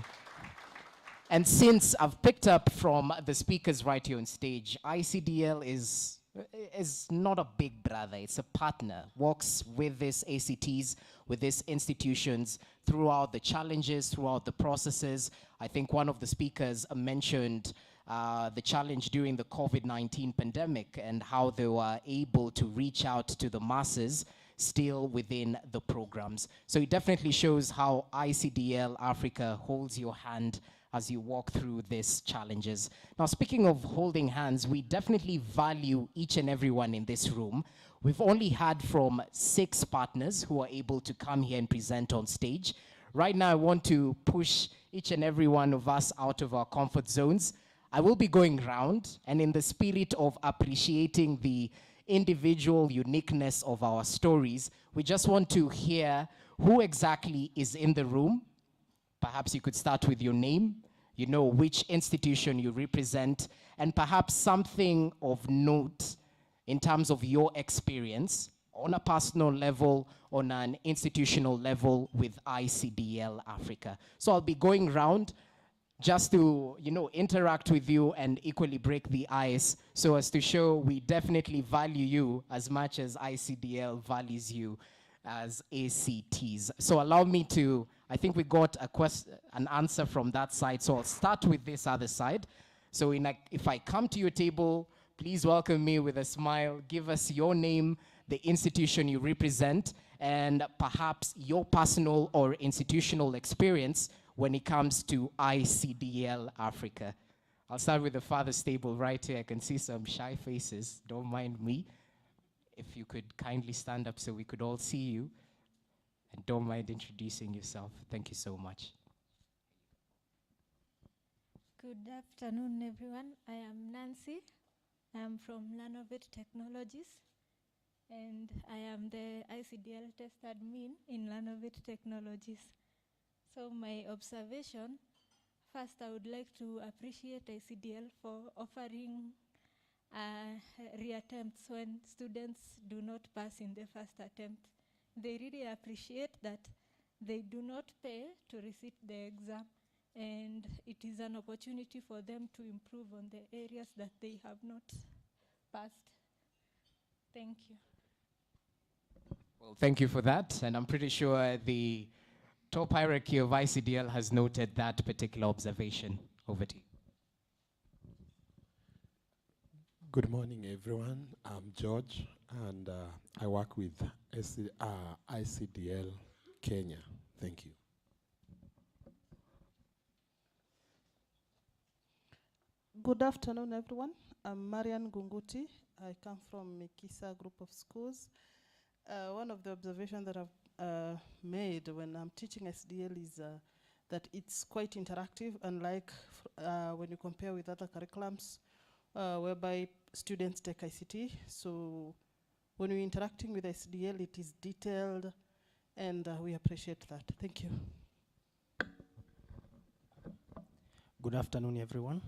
A: And since I've picked up from the speakers right here on stage, ICDL is not a big brother, it's a partner, works with these ACTs, with these institutions throughout the challenges, throughout the processes. I think one of the speakers mentioned the challenge during the COVID-19 pandemic and how they were able to reach out to the masses still within the programs. So it definitely shows how ICDL Africa holds your hand as you walk through these challenges. Now, speaking of holding hands, we definitely value each and everyone in this room. We've only had from 6 partners who are able to come here and present on stage. Right now, I want to push each and every one of us out of our comfort zones. I will be going round, and in the spirit of appreciating the individual uniqueness of our stories, we just want to hear who exactly is in the room. Perhaps you could start with your name, you know which institution you represent, and perhaps something of note in terms of your experience on a personal level, on an institutional level with ICDL Africa. So I'll be going round just to, interact with you and equally break the ice so as to show we definitely value you as much as ICDL values you as ACTs. So allow me to, I think we got an answer from that side, so I'll start with this other side. So if I come to your table, please welcome me with a smile, give us your name, the institution you represent, and perhaps your personal or institutional experience when it comes to ICDL Africa. I'll start with the farthest table right here. I can see some shy faces, don't mind me. If you could kindly stand up so we could all see you. And don't mind introducing yourself. Thank you so much.
I: Good afternoon, everyone. I am Nancy. I am from Narobi Technologies, and I am the ICDL test admin in Narobi Technologies. So my observation, first I would like to appreciate ICDL for offering reattempts when students do not pass in the first attempt. They really appreciate that they do not pay to resit the exam, and it is an opportunity for them to improve on the areas that they have not passed. Thank you.
A: Well, thank you for that, and I'm pretty sure the top hierarchy of ICDL has noted that particular observation. Over to you.
J: Good morning, everyone. I'm George, and I work with ICDL Kenya. Thank you.
K: Good afternoon, everyone. I'm Marian Gunguti. I come from Mikisa Group of Schools. One of the observations that I've made when I'm teaching SDL is that it's quite interactive, unlike when you compare with other curriculums whereby students take ICT. So when we're interacting with SDL, it is detailed, and we appreciate that. Thank you.
L: Good afternoon, everyone.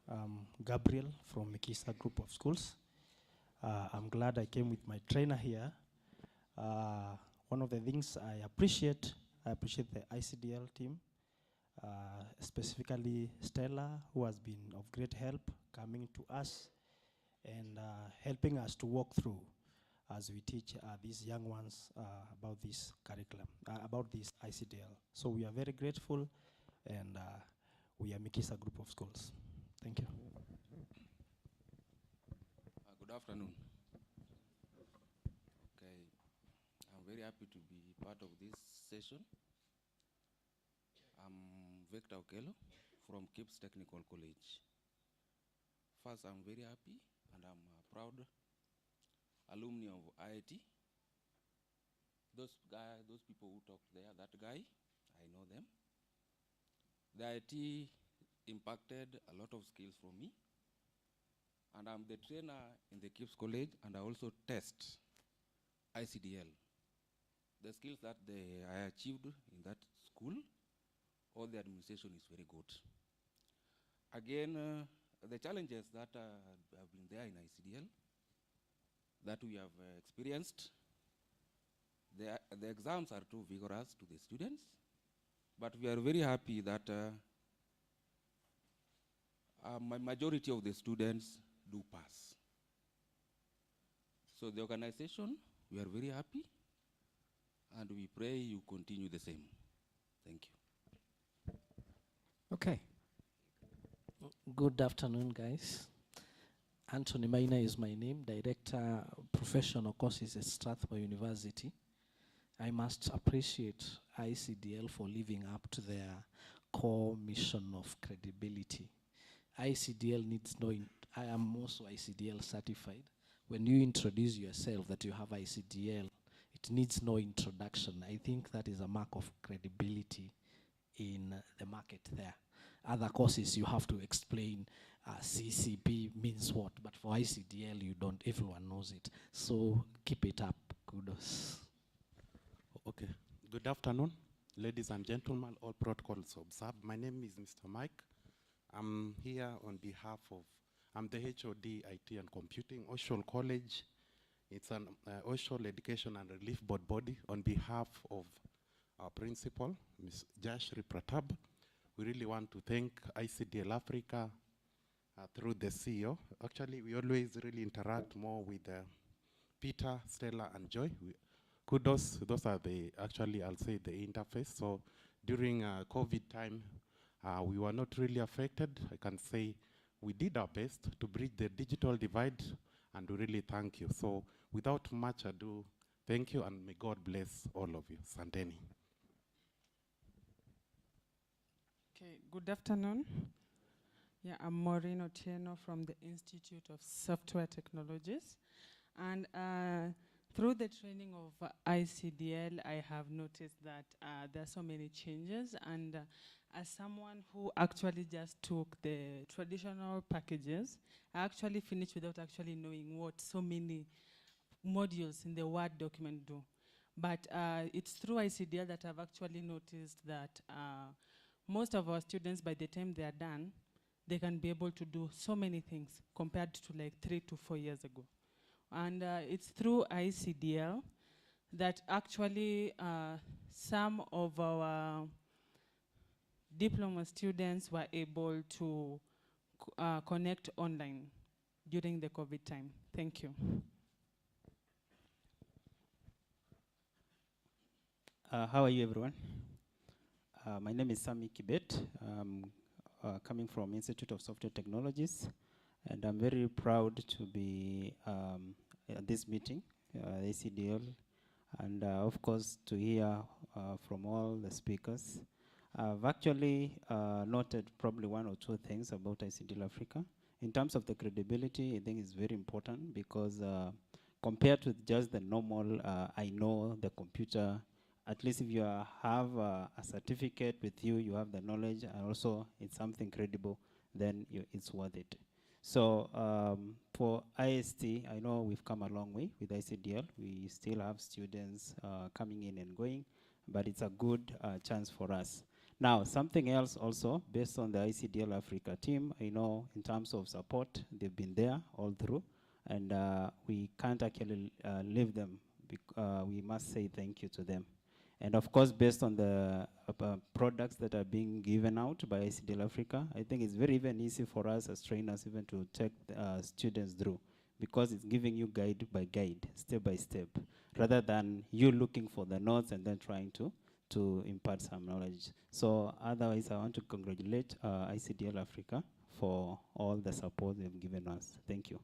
L: I'm Gabriel from Mikisa Group of Schools. I'm glad I came with my trainer here. One of the things I appreciate the ICDL team, specifically Stella, who has been of great help coming to us and helping us to walk through as we teach these young ones about this curriculum, about this ICDL. So we are very grateful, and we are Mikisa Group of Schools. Thank you.
M: Good afternoon. Okay, I'm very happy to be part of this session. I'm Victor Okello from Kipps Technical College. First, I'm very happy and I'm a proud alumni of IIT. Those people who talked there, that guy, I know them. The IIT impacted a lot of skills for me. And I'm the trainer in the Kipps College, and I also test ICDL. The skills that I achieved in that school, all the administration is very good. Again, the challenges that have been there in ICDL, that we have experienced, the exams are too vigorous to the students, but we are very happy that majority of the students do pass. So the organization, we are very happy, and we pray you continue the same. Thank you.
A: Okay.
N: Good afternoon, guys. Anthony Maina is my name, Director Professional Courses at Strathmore University. I must appreciate ICDL for living up to their core mission of credibility. ICDL needs no, I am also ICDL certified. When you introduce yourself that you have ICDL, it needs no introduction. I think that is a mark of credibility in the market there. Other courses you have to explain CCP means what, but for ICDL you don't, everyone knows it. So keep it up, kudos.
O: Okay, good afternoon, ladies and gentlemen, all protocols observed. My name is Mr. Mike. I'm here on behalf of, I'm the HOD IT and Computing, Oshol College. It's an Oshol Education and Relief Board body on behalf of our principal, Ms. Jashri Pratab. We really want to thank ICDL Africa through the CEO. Actually, we always really interact more with Peter, Stella, and Joy. Kudos, those are the, actually, I'll say the interface. So during COVID time, we were not really affected. I can say we did our best to bridge the digital divide, and we really thank you. So without much ado, thank you, and may God bless all of you. Santeni.
P: Okay, good afternoon. Yeah, I'm Maureen Otieno from the Institute of Software Technologies. And through the training of ICDL, I have noticed that there are so many changes. And as someone who actually just took the traditional packages, I actually finished without actually knowing what so many modules in the Word document do. But it's through ICDL that I've actually noticed that most of our students, by the time they are done, they can be able to do so many things compared to like 3 to 4 years ago. And it's through ICDL that actually some of our diploma students were able to connect online during the COVID time. Thank you.
L: How are you, everyone? My name is Sami Kibet. I'm coming from Institute of Software Technologies, and I'm very proud to be at this meeting, ACDL, and of course to hear from all the speakers. I've actually noted probably 1 or 2 things about ICDL Africa. In terms of the credibility, I think it's very important because compared to just the normal, I know the computer, at least if you have a certificate with you, you have the knowledge, and also it's something credible, then it's worth it. So for IST, I know we've come a long way with ICDL. We still have students coming in and going, but it's a good chance for us. Now, something else also, based on the ICDL Africa team, I know in terms of support, they've been there all through, and we can't actually leave them. We must say thank you to them. And of course, based on the products that are being given out by ICDL Africa, I think it's very even easy for us as trainers even to take students through, because it's giving you guide by guide, step by step, rather than you looking for the notes and then trying to
Q: to impart some knowledge. So otherwise, I want to congratulate ICDL Africa for all the support they've given us. Thank you.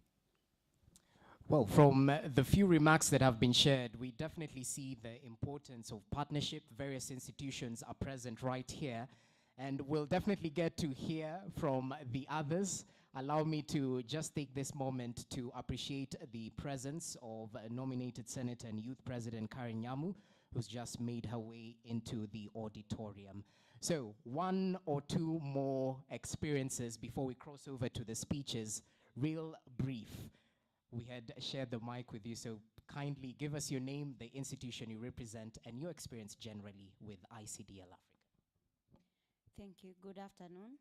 A: Well, from the few remarks that have been shared, we definitely see the importance of partnership. Various institutions are present right here, and we'll definitely get to hear from the others. Allow me to just take this moment to appreciate the presence of nominated Senator and Youth President Karen Nyamu, who's just made her way into the auditorium. So, one or two more experiences before we cross over to the speeches, real brief. We had shared the mic with you, so kindly give us your name, the institution you represent, and your experience generally with ICDL Africa.
B: Thank you. Good afternoon.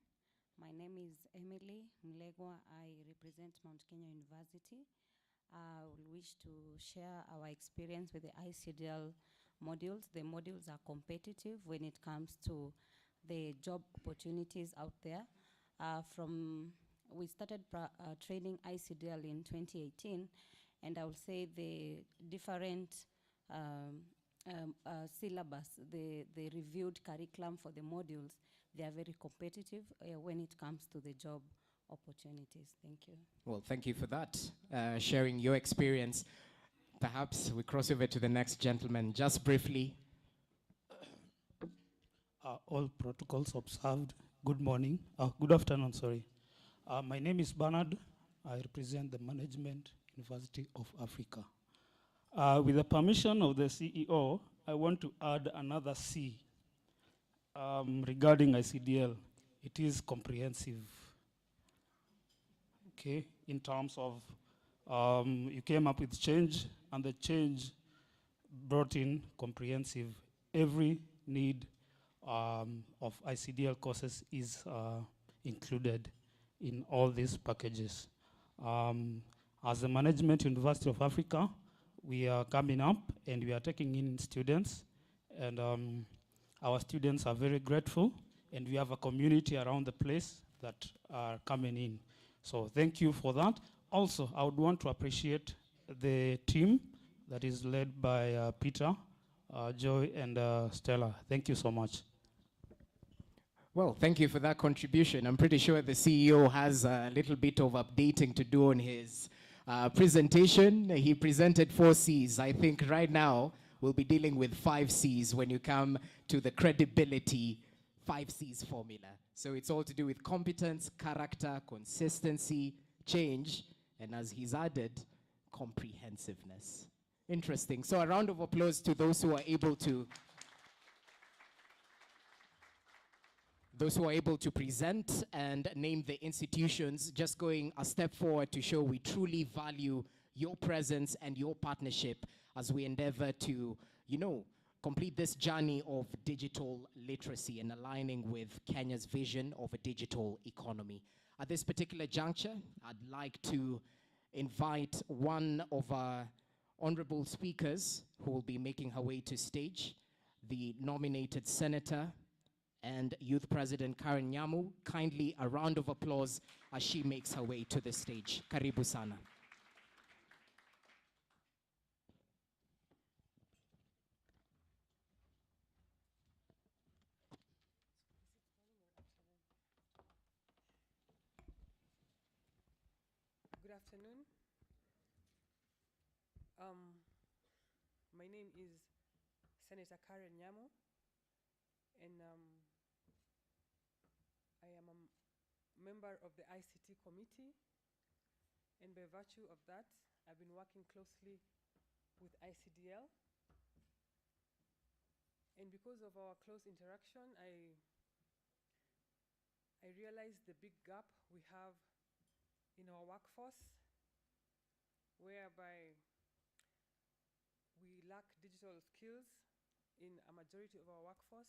B: My name is Emily Mlegwa. I represent Mount Kenya University. I wish to share our experience with the ICDL modules. The modules are competitive when it comes to the job opportunities out there. We started training ICDL in 2018, and I will say the different syllabus, the reviewed curriculum for the modules, they are very competitive when it comes to the job opportunities. Thank you.
A: Well, thank you for that, sharing your experience. Perhaps we cross over to the next gentleman, just briefly.
R: All protocols observed. Good morning. Good afternoon, sorry. My name is Bernard. I represent the Management University of Africa. With the permission of the CEO, I want to add another C regarding ICDL. It is comprehensive. Okay, in terms of you came up with change, and the change brought in comprehensive. Every need of ICDL courses is included in all these packages. As the Management University of Africa, we are coming up and we are taking in students, and our students are very grateful, and we have a community around the place that are coming in. So thank you for that. Also, I would want to appreciate the team that is led by Peter, Joy, and Stella. Thank you so much.
A: Well, thank you for that contribution. I'm pretty sure the CEO has a little bit of updating to do on his presentation. He presented 4 C's. I think right now we'll be dealing with 5 C's when you come to the credibility 5 C's formula. So it's all to do with competence, character, consistency, change, and as he's added, comprehensiveness. Interesting. So a round of applause to those who are able to present and name the institutions, just going a step forward to show we truly value your presence and your partnership as we endeavor to, complete this journey of digital literacy and aligning with Kenya's vision of a digital economy. At this particular juncture, I'd like to invite one of our honorable speakers who will be making her way to stage, the nominated Senator and Youth President Karen Nyamu. Kindly a round of applause as she makes her way to the stage. Karibu sana.
S: Good afternoon. My name is Senator Karen Nyamu, and I am a member of the ICT committee, and by virtue of that, I've been working closely with ICDL. And because of our close interaction, I realized the big gap we have in our workforce, whereby we lack digital skills in a majority of our workforce.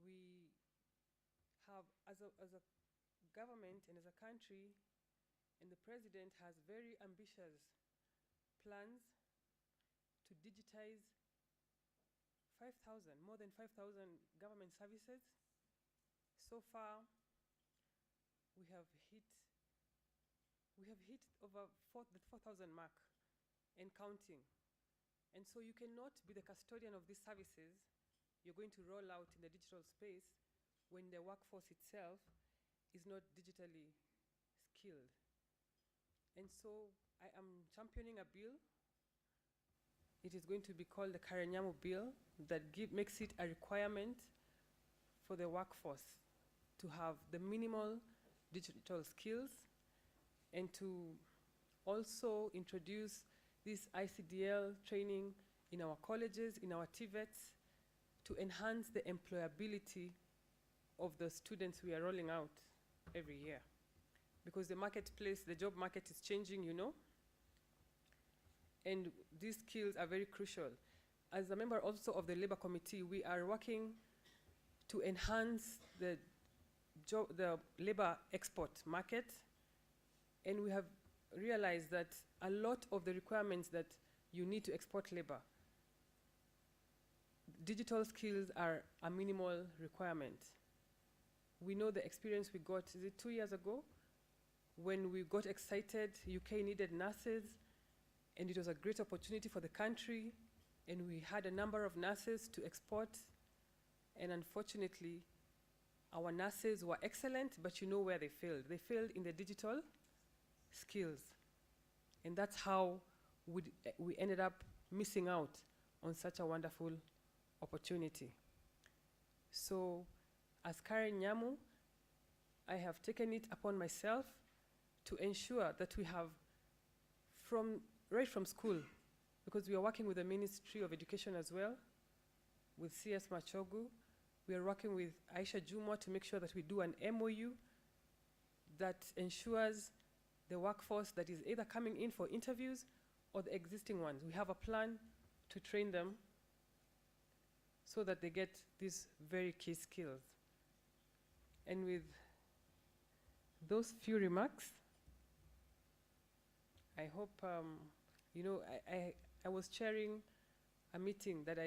S: We have, as a government and as a country, and the president has very ambitious plans to digitize more than 5,000 government services. So far, we have hit over the 4,000 mark and counting. And so you cannot be the custodian of these services you're going to roll out in the digital space when the workforce itself is not digitally skilled. And so I am championing a bill. It is going to be called the Karenyamu Bill that makes it a requirement for the workforce to have the minimal digital skills and to also introduce this ICDL training in our colleges, in our TVETs, to enhance the employability of the students we are rolling out every year. Because the marketplace, the job market is changing, you know, and these skills are very crucial. As a member also of the Labor Committee, we are working to enhance the labor export market, and we have realized that a lot of the requirements that you need to export labor, digital skills are a minimal requirement. We know the experience we got, is it 2 years ago? When we got excited, UK needed nurses, and it was a great opportunity for the country, and we had a number of nurses to export, and unfortunately, our nurses were excellent, but you know where they failed. They failed in the digital skills, and that's how we ended up missing out on such a wonderful opportunity. So, as Karen Nyamu, I have taken it upon myself to ensure that we have, right from school, because we are working with the Ministry of Education as well, with CS Machogu. We are working with Aisha Jumwa to make sure that we do an MOU that ensures the workforce that is either coming in for interviews or the existing ones. We have a plan to train them so that they get these very key skills. And with those few remarks, I hope, you know, I was chairing a meeting that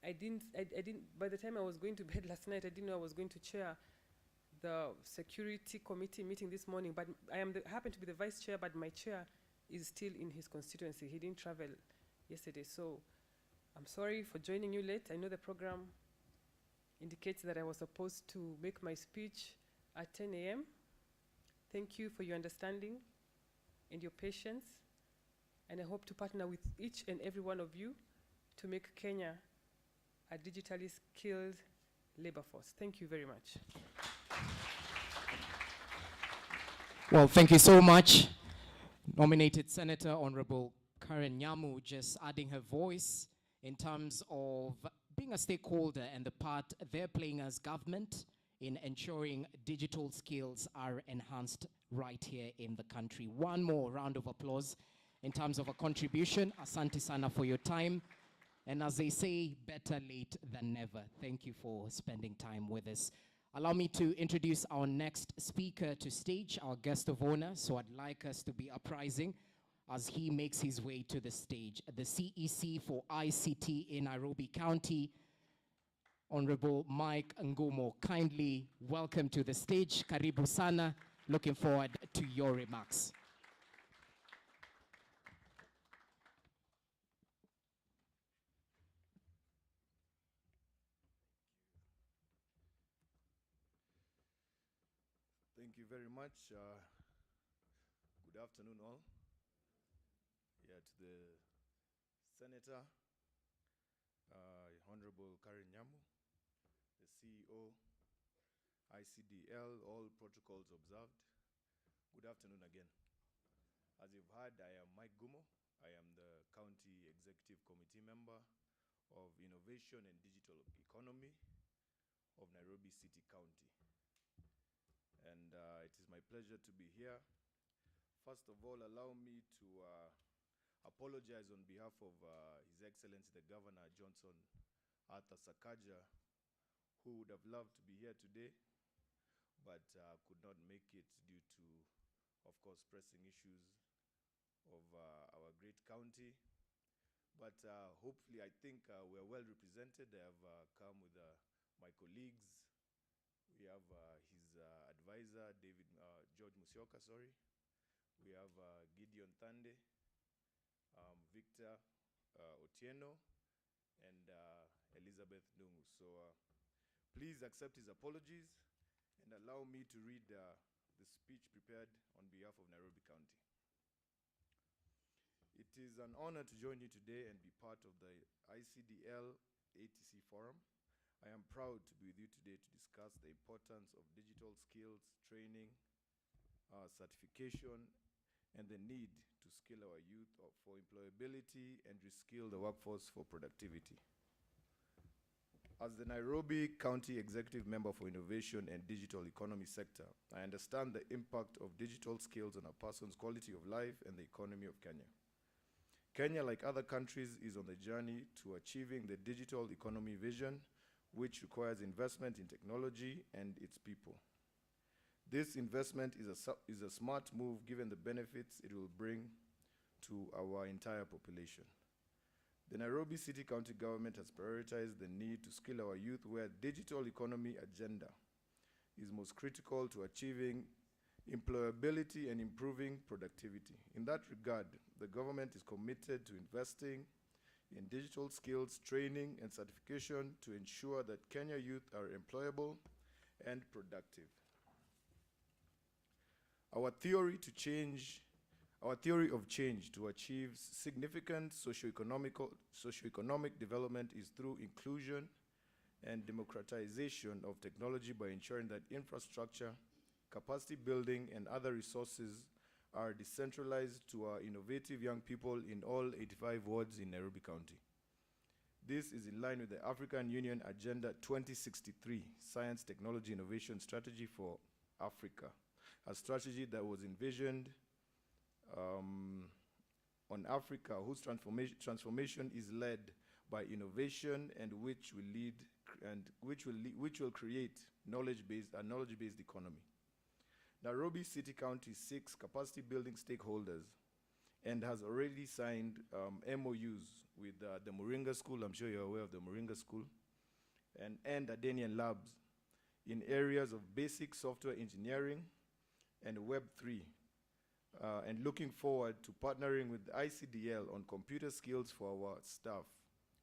S: I didn't, by the time I was going to bed last night, I didn't know I was going to chair the security committee meeting this morning, but I happen to be the vice chair, but my chair is still in his constituency. He didn't travel yesterday, so I'm sorry for joining you late. I know the program indicates that I was supposed to make my speech at 10 a.m. Thank you for your understanding and your patience, and I hope to partner with each and every one of you to make Kenya a digitally skilled labor force. Thank you very much.
A: Well, thank you so much. Nominated Senator Honorable Karen Nyamu, just adding her voice in terms of being a stakeholder and the part they're playing as government in ensuring digital skills are enhanced right here in the country. One more round of applause in terms of a contribution. Asante sana for your time. And as they say, better late than never. Thank you for spending time with us. Allow me to introduce our next speaker to stage, our guest of honor. So I'd like us to be uprising as he makes his way to the stage. The CEC for ICT in Narobi County, Honorable Mike Ngumo. Kindly welcome to the stage. Karibu sana. Looking forward to your remarks.
T: Thank you very much. Good afternoon, all. Yeah, to the Senator, Honorable Karen Nyamu, the CEO, ICDL, all protocols observed. Good afternoon again. As you've heard, I am Mike Gumo. I am the County Executive Committee member of Innovation and Digital Economy of Narobi City County. And it is my pleasure to be here. First of all, allow me to apologize on behalf of His Excellency the Governor Johnson Arthur Sakaja, who would have loved to be here today, but could not make it due to, of course, pressing issues of our great county. But hopefully, I think we're well represented. I have come with my colleagues. We have his advisor, George Musioka, sorry. We have Gideon Thande, Victor Otieno,
C: and Elizabeth Nungu. So please accept his apologies and allow me to read the speech prepared on behalf of Narobi County. It is an honor to join you today and be part of the ICDL ATC Forum. I am proud to be with you today to discuss the importance of digital skills, training, certification, and the need to skill our youth for employability and reskill the workforce for productivity. As the Narobi County Executive Member for Innovation and Digital Economy Sector, I understand the impact of digital skills on a person's quality of life and the economy of Kenya. Kenya, like other countries, is on the journey to achieving the digital economy vision, which requires investment in technology and its people. This investment is a smart move given the benefits it will bring to our entire population. The Narobi City County government has prioritized the need to skill our youth where digital economy agenda is most critical to achieving employability and improving productivity. In that regard, the government is committed to investing in digital skills, training, and certification to ensure that Kenya youth are employable and productive. Our theory of change to achieve significant socioeconomic development is through inclusion and democratization of technology by ensuring that infrastructure, capacity building, and other resources are decentralized to our innovative young people in all 85 wards in Narobi County. This is in line with the African Union Agenda 2063, Science, Technology, Innovation Strategy for Africa, a strategy that was envisioned on Africa, whose transformation is led by innovation and which will create a knowledge-based economy. Narobi City County seeks capacity building stakeholders and has already signed MOUs with the Moringa School, I'm sure you're aware of the Moringa School, and Adenian Labs in areas of basic software engineering and Web3, and looking forward to partnering with ICDL on computer skills for our staff.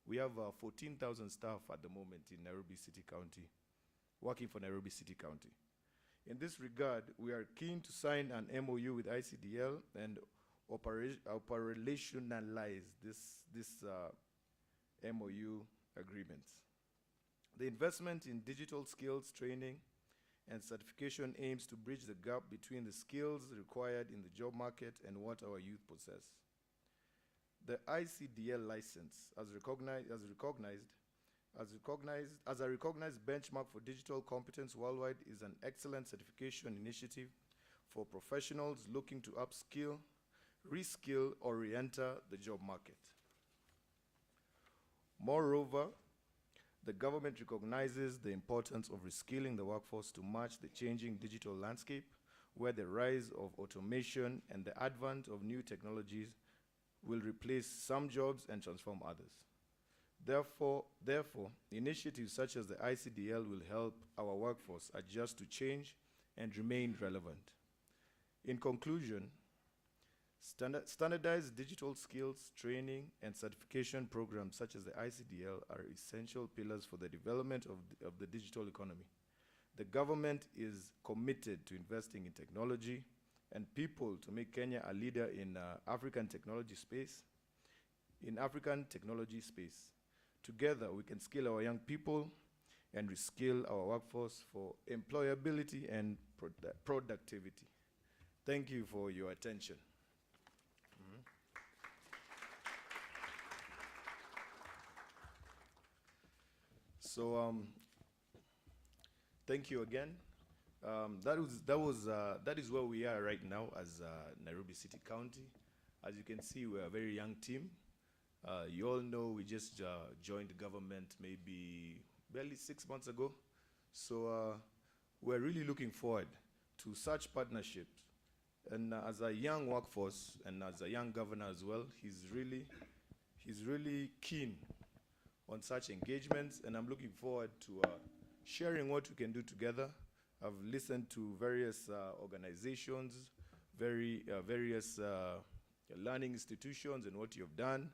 C: We have 14,000 staff at the moment in Narobi City County, working for Narobi City County. In this regard, we are keen to sign an MOU with ICDL and operationalize this MOU agreements. The investment in digital skills training and certification aims to bridge the gap between the skills required in the job market and what our youth possess. The ICDL license, as a recognized benchmark for digital competence worldwide, is an excellent certification initiative for professionals looking to upskill, reskill, or re-enter the job market. Moreover, the government recognizes the importance of reskilling the workforce to match the changing digital landscape, where the rise of automation and the advent of new technologies will replace some jobs and transform others. Therefore, initiatives such as the ICDL will help our workforce adjust to change and remain relevant. In conclusion, standardized digital skills, training, and certification programs such as the ICDL are essential pillars for the development of the digital economy. The government is committed to investing in technology and people to make Kenya a leader in African technology space. Together, we can skill our young people and reskill our workforce for employability and productivity. Thank you for your attention. So, thank you again. That is where we are right now as Narobi City County. As you can see, we're a very young team. You all know we just joined the government maybe barely 6 months ago. So we're really looking forward to such partnerships. And as a young workforce and as a young governor as well, he's really keen on such engagements, and I'm looking forward to sharing what we can do together. I've listened to various organizations, various learning institutions and what you've done,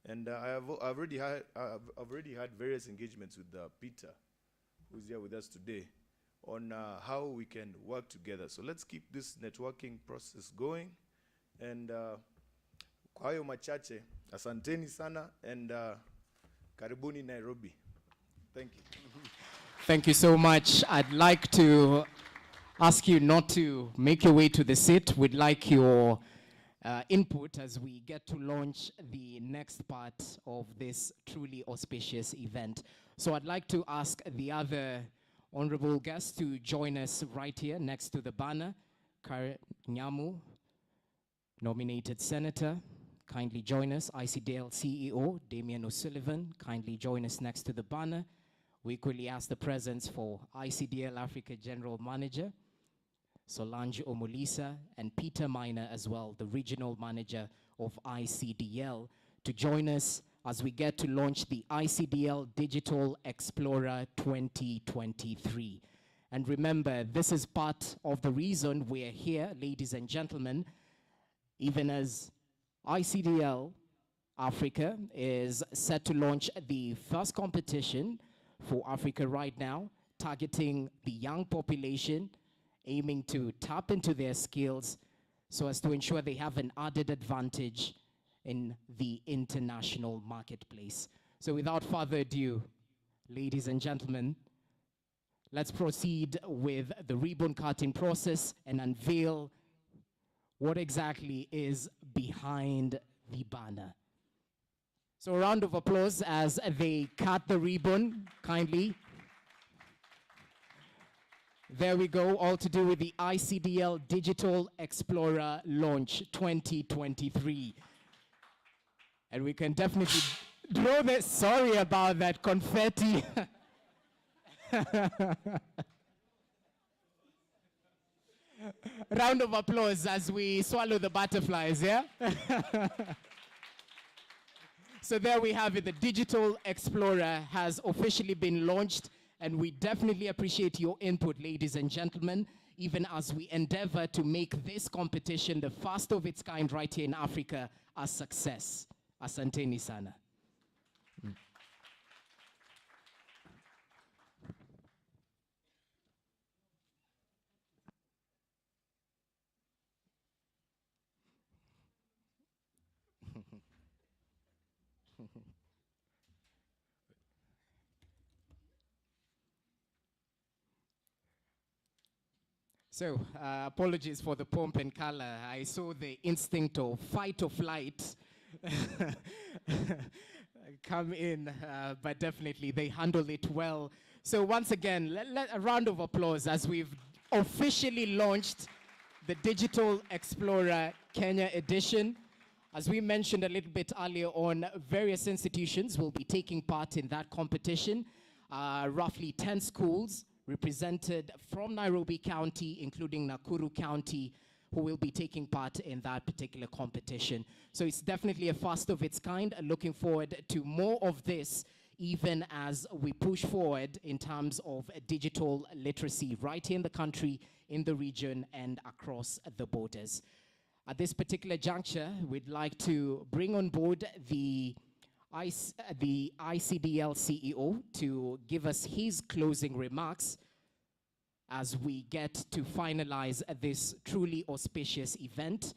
C: And I've already had various engagements with Peter, who's here with us today, on how we can work together. So let's keep this networking process going. And kwa hayo machache, asanteni sana, and karibuni Nairobi. Thank you.
A: Thank you so much. I'd like to ask you not to make your way to the seat. We'd like your input as we get to launch the next part of this truly auspicious event. So I'd like to ask the other honorable guests to join us right here next to the banner. Nyamu, nominated senator, kindly join us. ICDL CEO, Damian O'Sullivan, kindly join us next to the banner. We equally ask the presence for ICDL Africa General Manager, Solange Omolisa, and Peter Miner as well, the regional manager of ICDL, to join us as we get to launch the ICDL Digital Explorer 2023. And remember, this is part of the reason we're here, ladies and gentlemen, even as ICDL Africa is set to launch the first competition for Africa right now, targeting the young population, aiming to tap into their skills so as to ensure they have an added advantage in the international marketplace. So without further ado, ladies and gentlemen, let's proceed with the ribbon cutting process and unveil what exactly is behind the banner. So a round of applause as they cut the ribbon, kindly. There we go, all to do with the ICDL Digital Explorer launch 2023. And we can definitely draw this, sorry about that, confetti. Round of applause as we swallow the butterflies, yeah? So there we have it, the Digital Explorer has officially been launched, and we definitely appreciate your input, ladies and gentlemen, even as we endeavor to make this competition, the first of its kind right here in Africa, a success. Asanteni sana. So, apologies for the pomp and color. I saw the instinct of fight or flight come in, but definitely they handle it well. So once again, a round of applause as we've officially launched the Digital Explorer Kenya edition. As we mentioned a little bit earlier on, various institutions will be taking part in that competition. Roughly 10 schools represented from Narobi County, including Nakuru County, who will be taking part in that particular competition. So it's definitely a first of its kind. Looking forward to more of this, even as we push forward in terms of digital literacy right here in the country, in the region, and across the borders. At this particular juncture, we'd like to bring on board the ICDL CEO to give us his closing remarks as we get to finalize this truly auspicious event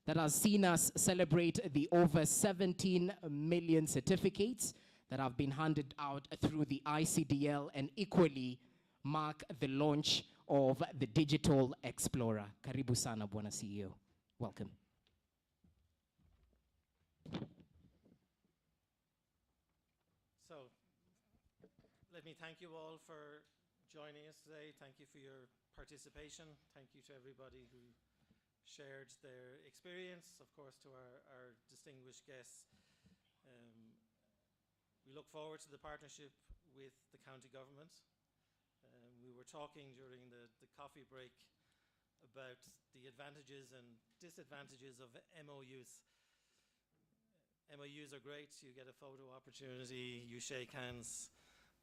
A: that has seen us celebrate the over 17 million certificates that have been handed out through the ICDL and equally mark the launch of the Digital Explorer. Karibu sana, Bwana CEO. Welcome.
N: So, let me thank you all for joining us today. Thank you for your participation. Thank you to everybody who shared their experience, of course, to our distinguished guests. We look forward to the partnership with the county government. We were talking during the coffee break about the advantages and disadvantages of MOUs. MOUs are great. You get a photo opportunity, you shake hands.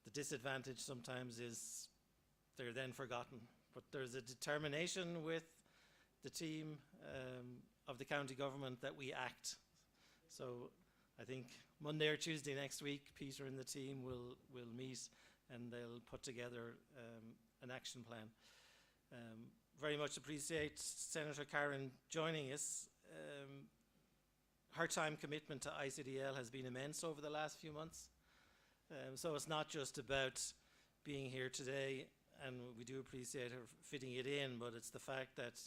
N: The disadvantage sometimes is they're then forgotten. But there's a determination with the team of the county government that we act. So
U: I think Monday or Tuesday next week, Peter and the team will meet and they'll put together an action plan. Very much appreciate Senator Karen joining us. Her time commitment to ICDL has been immense over the last few months. So it's not just about being here today, and we do appreciate her fitting it in, but it's the fact that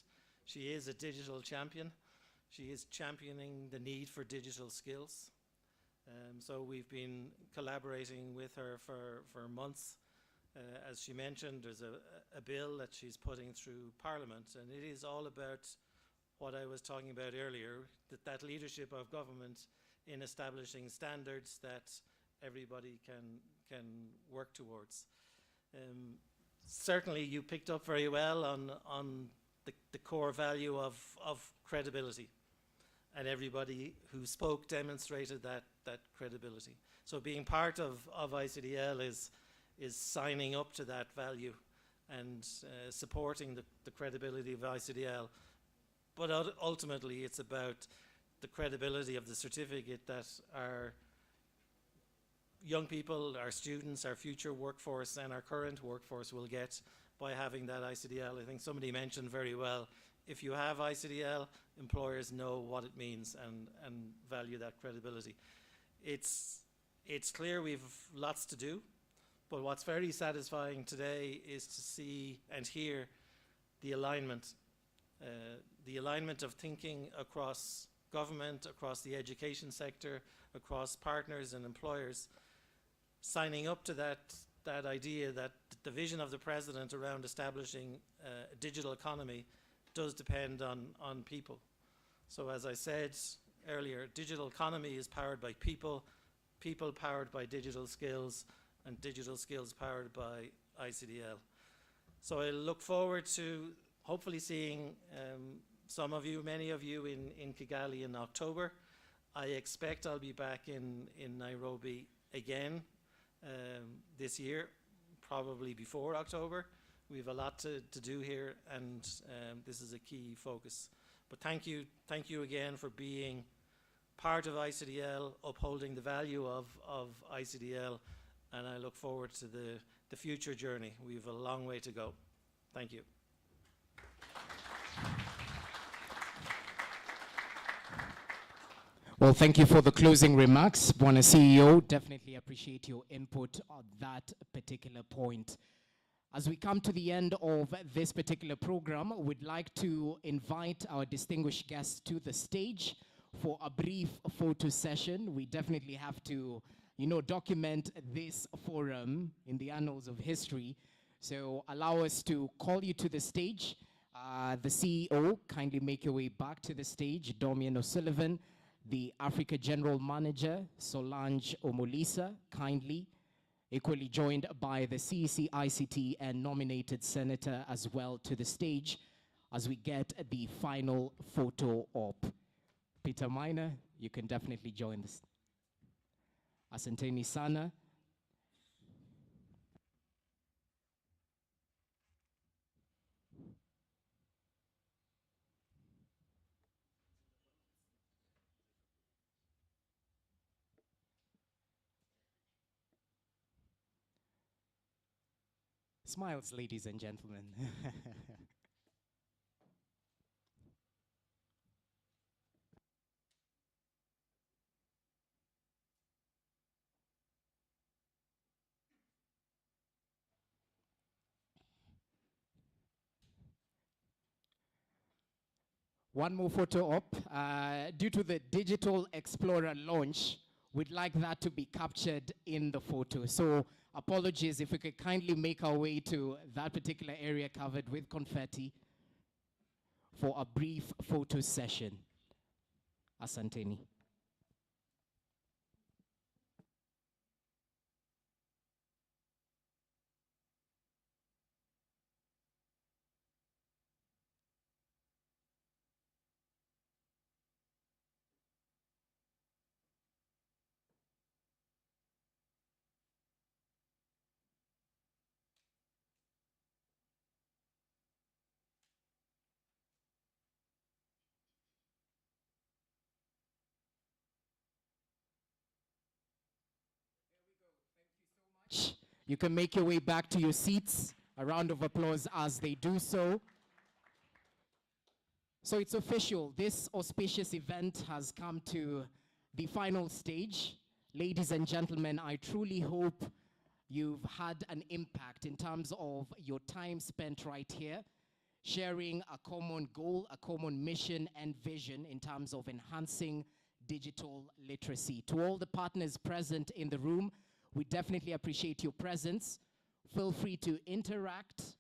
U: she is a digital champion. She is championing the need for digital skills. So we've been collaborating with her for months. As she mentioned, there's a bill that she's putting through Parliament, and it is all about what I was talking about earlier, that leadership of government in establishing standards that everybody can work towards. Certainly you picked up very well on the core value of credibility, and everybody who spoke demonstrated that credibility. So being part of ICDL is signing up to that value and supporting the credibility of ICDL. But ultimately it's about the credibility of the certificate that our young people, our students, our future workforce and our current workforce will get by having that ICDL. I think somebody mentioned very well, if you have ICDL, employers know what it means and value that credibility. It's clear we've lots to do, but what's very satisfying today is to see and hear the alignment of thinking across government, across the education sector, across partners and employers, signing up to that idea that the vision of the President around establishing a digital economy does depend on people. So as I said earlier, digital economy is powered by people, people powered by digital skills, and digital skills powered by ICDL. So I look forward to hopefully seeing some of you, many of you in Kigali in October. I expect I'll be back in Nairobi again this year, probably before October. We have a lot to do here, and this is a key focus. But thank you again for being part of ICDL, upholding the value of ICDL, and I look forward to the future journey. We have a long way to go. Thank you.
A: Well, thank you for the closing remarks. Bwana CEO, definitely appreciate your input on that particular point. As we come to the end of this particular program, we'd like to invite our distinguished guests to the stage for a brief photo session. We definitely have to, document this forum in the annals of history. So allow us to call you to the stage. The CEO, kindly make your way back to the stage. Domian O'Sullivan, the Africa General Manager, Solange Omolisa, kindly. Equally joined by the CEC ICT and nominated senator as well to the stage as we get the final photo op. Peter Miner, you can definitely join this. Asanteni Sana. Smiles, ladies and gentlemen. One more photo op. Due to the Digital Explorer launch, we'd like that to be captured in the photo. So apologies if we could kindly make our way to that particular area covered with confetti for a brief photo session. Asanteni. You can make your way back to your seats. A round of applause as they do so. So it's official. This auspicious event has come to the final stage. Ladies and gentlemen, I truly hope you've had an impact in terms of your time spent right here, sharing a common goal, a common mission and vision in terms of enhancing digital literacy. To all the partners present in the room, we definitely appreciate your presence. Feel free to interact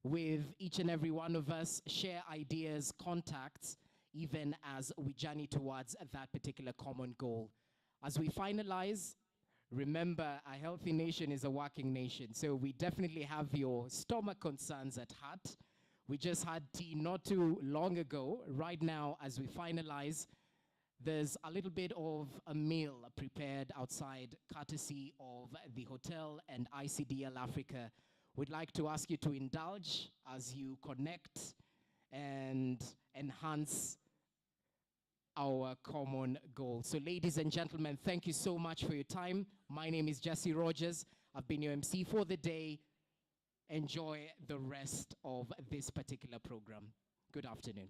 A: with each and every one of us, share ideas, contacts, even as we journey towards that particular common goal. As we finalize, remember, a healthy nation is a working nation. So we definitely have your stomach concerns at heart. We just had tea not too long ago. Right now, as we finalize, there's a little bit of a meal prepared outside, courtesy of the hotel and ICDL Africa. We'd like to ask you to indulge as you connect and enhance our common goal. So ladies and gentlemen, thank you so much for your time. My name is Jesse Rogers. I've been your MC for the day. Enjoy the rest of this particular program. Good afternoon.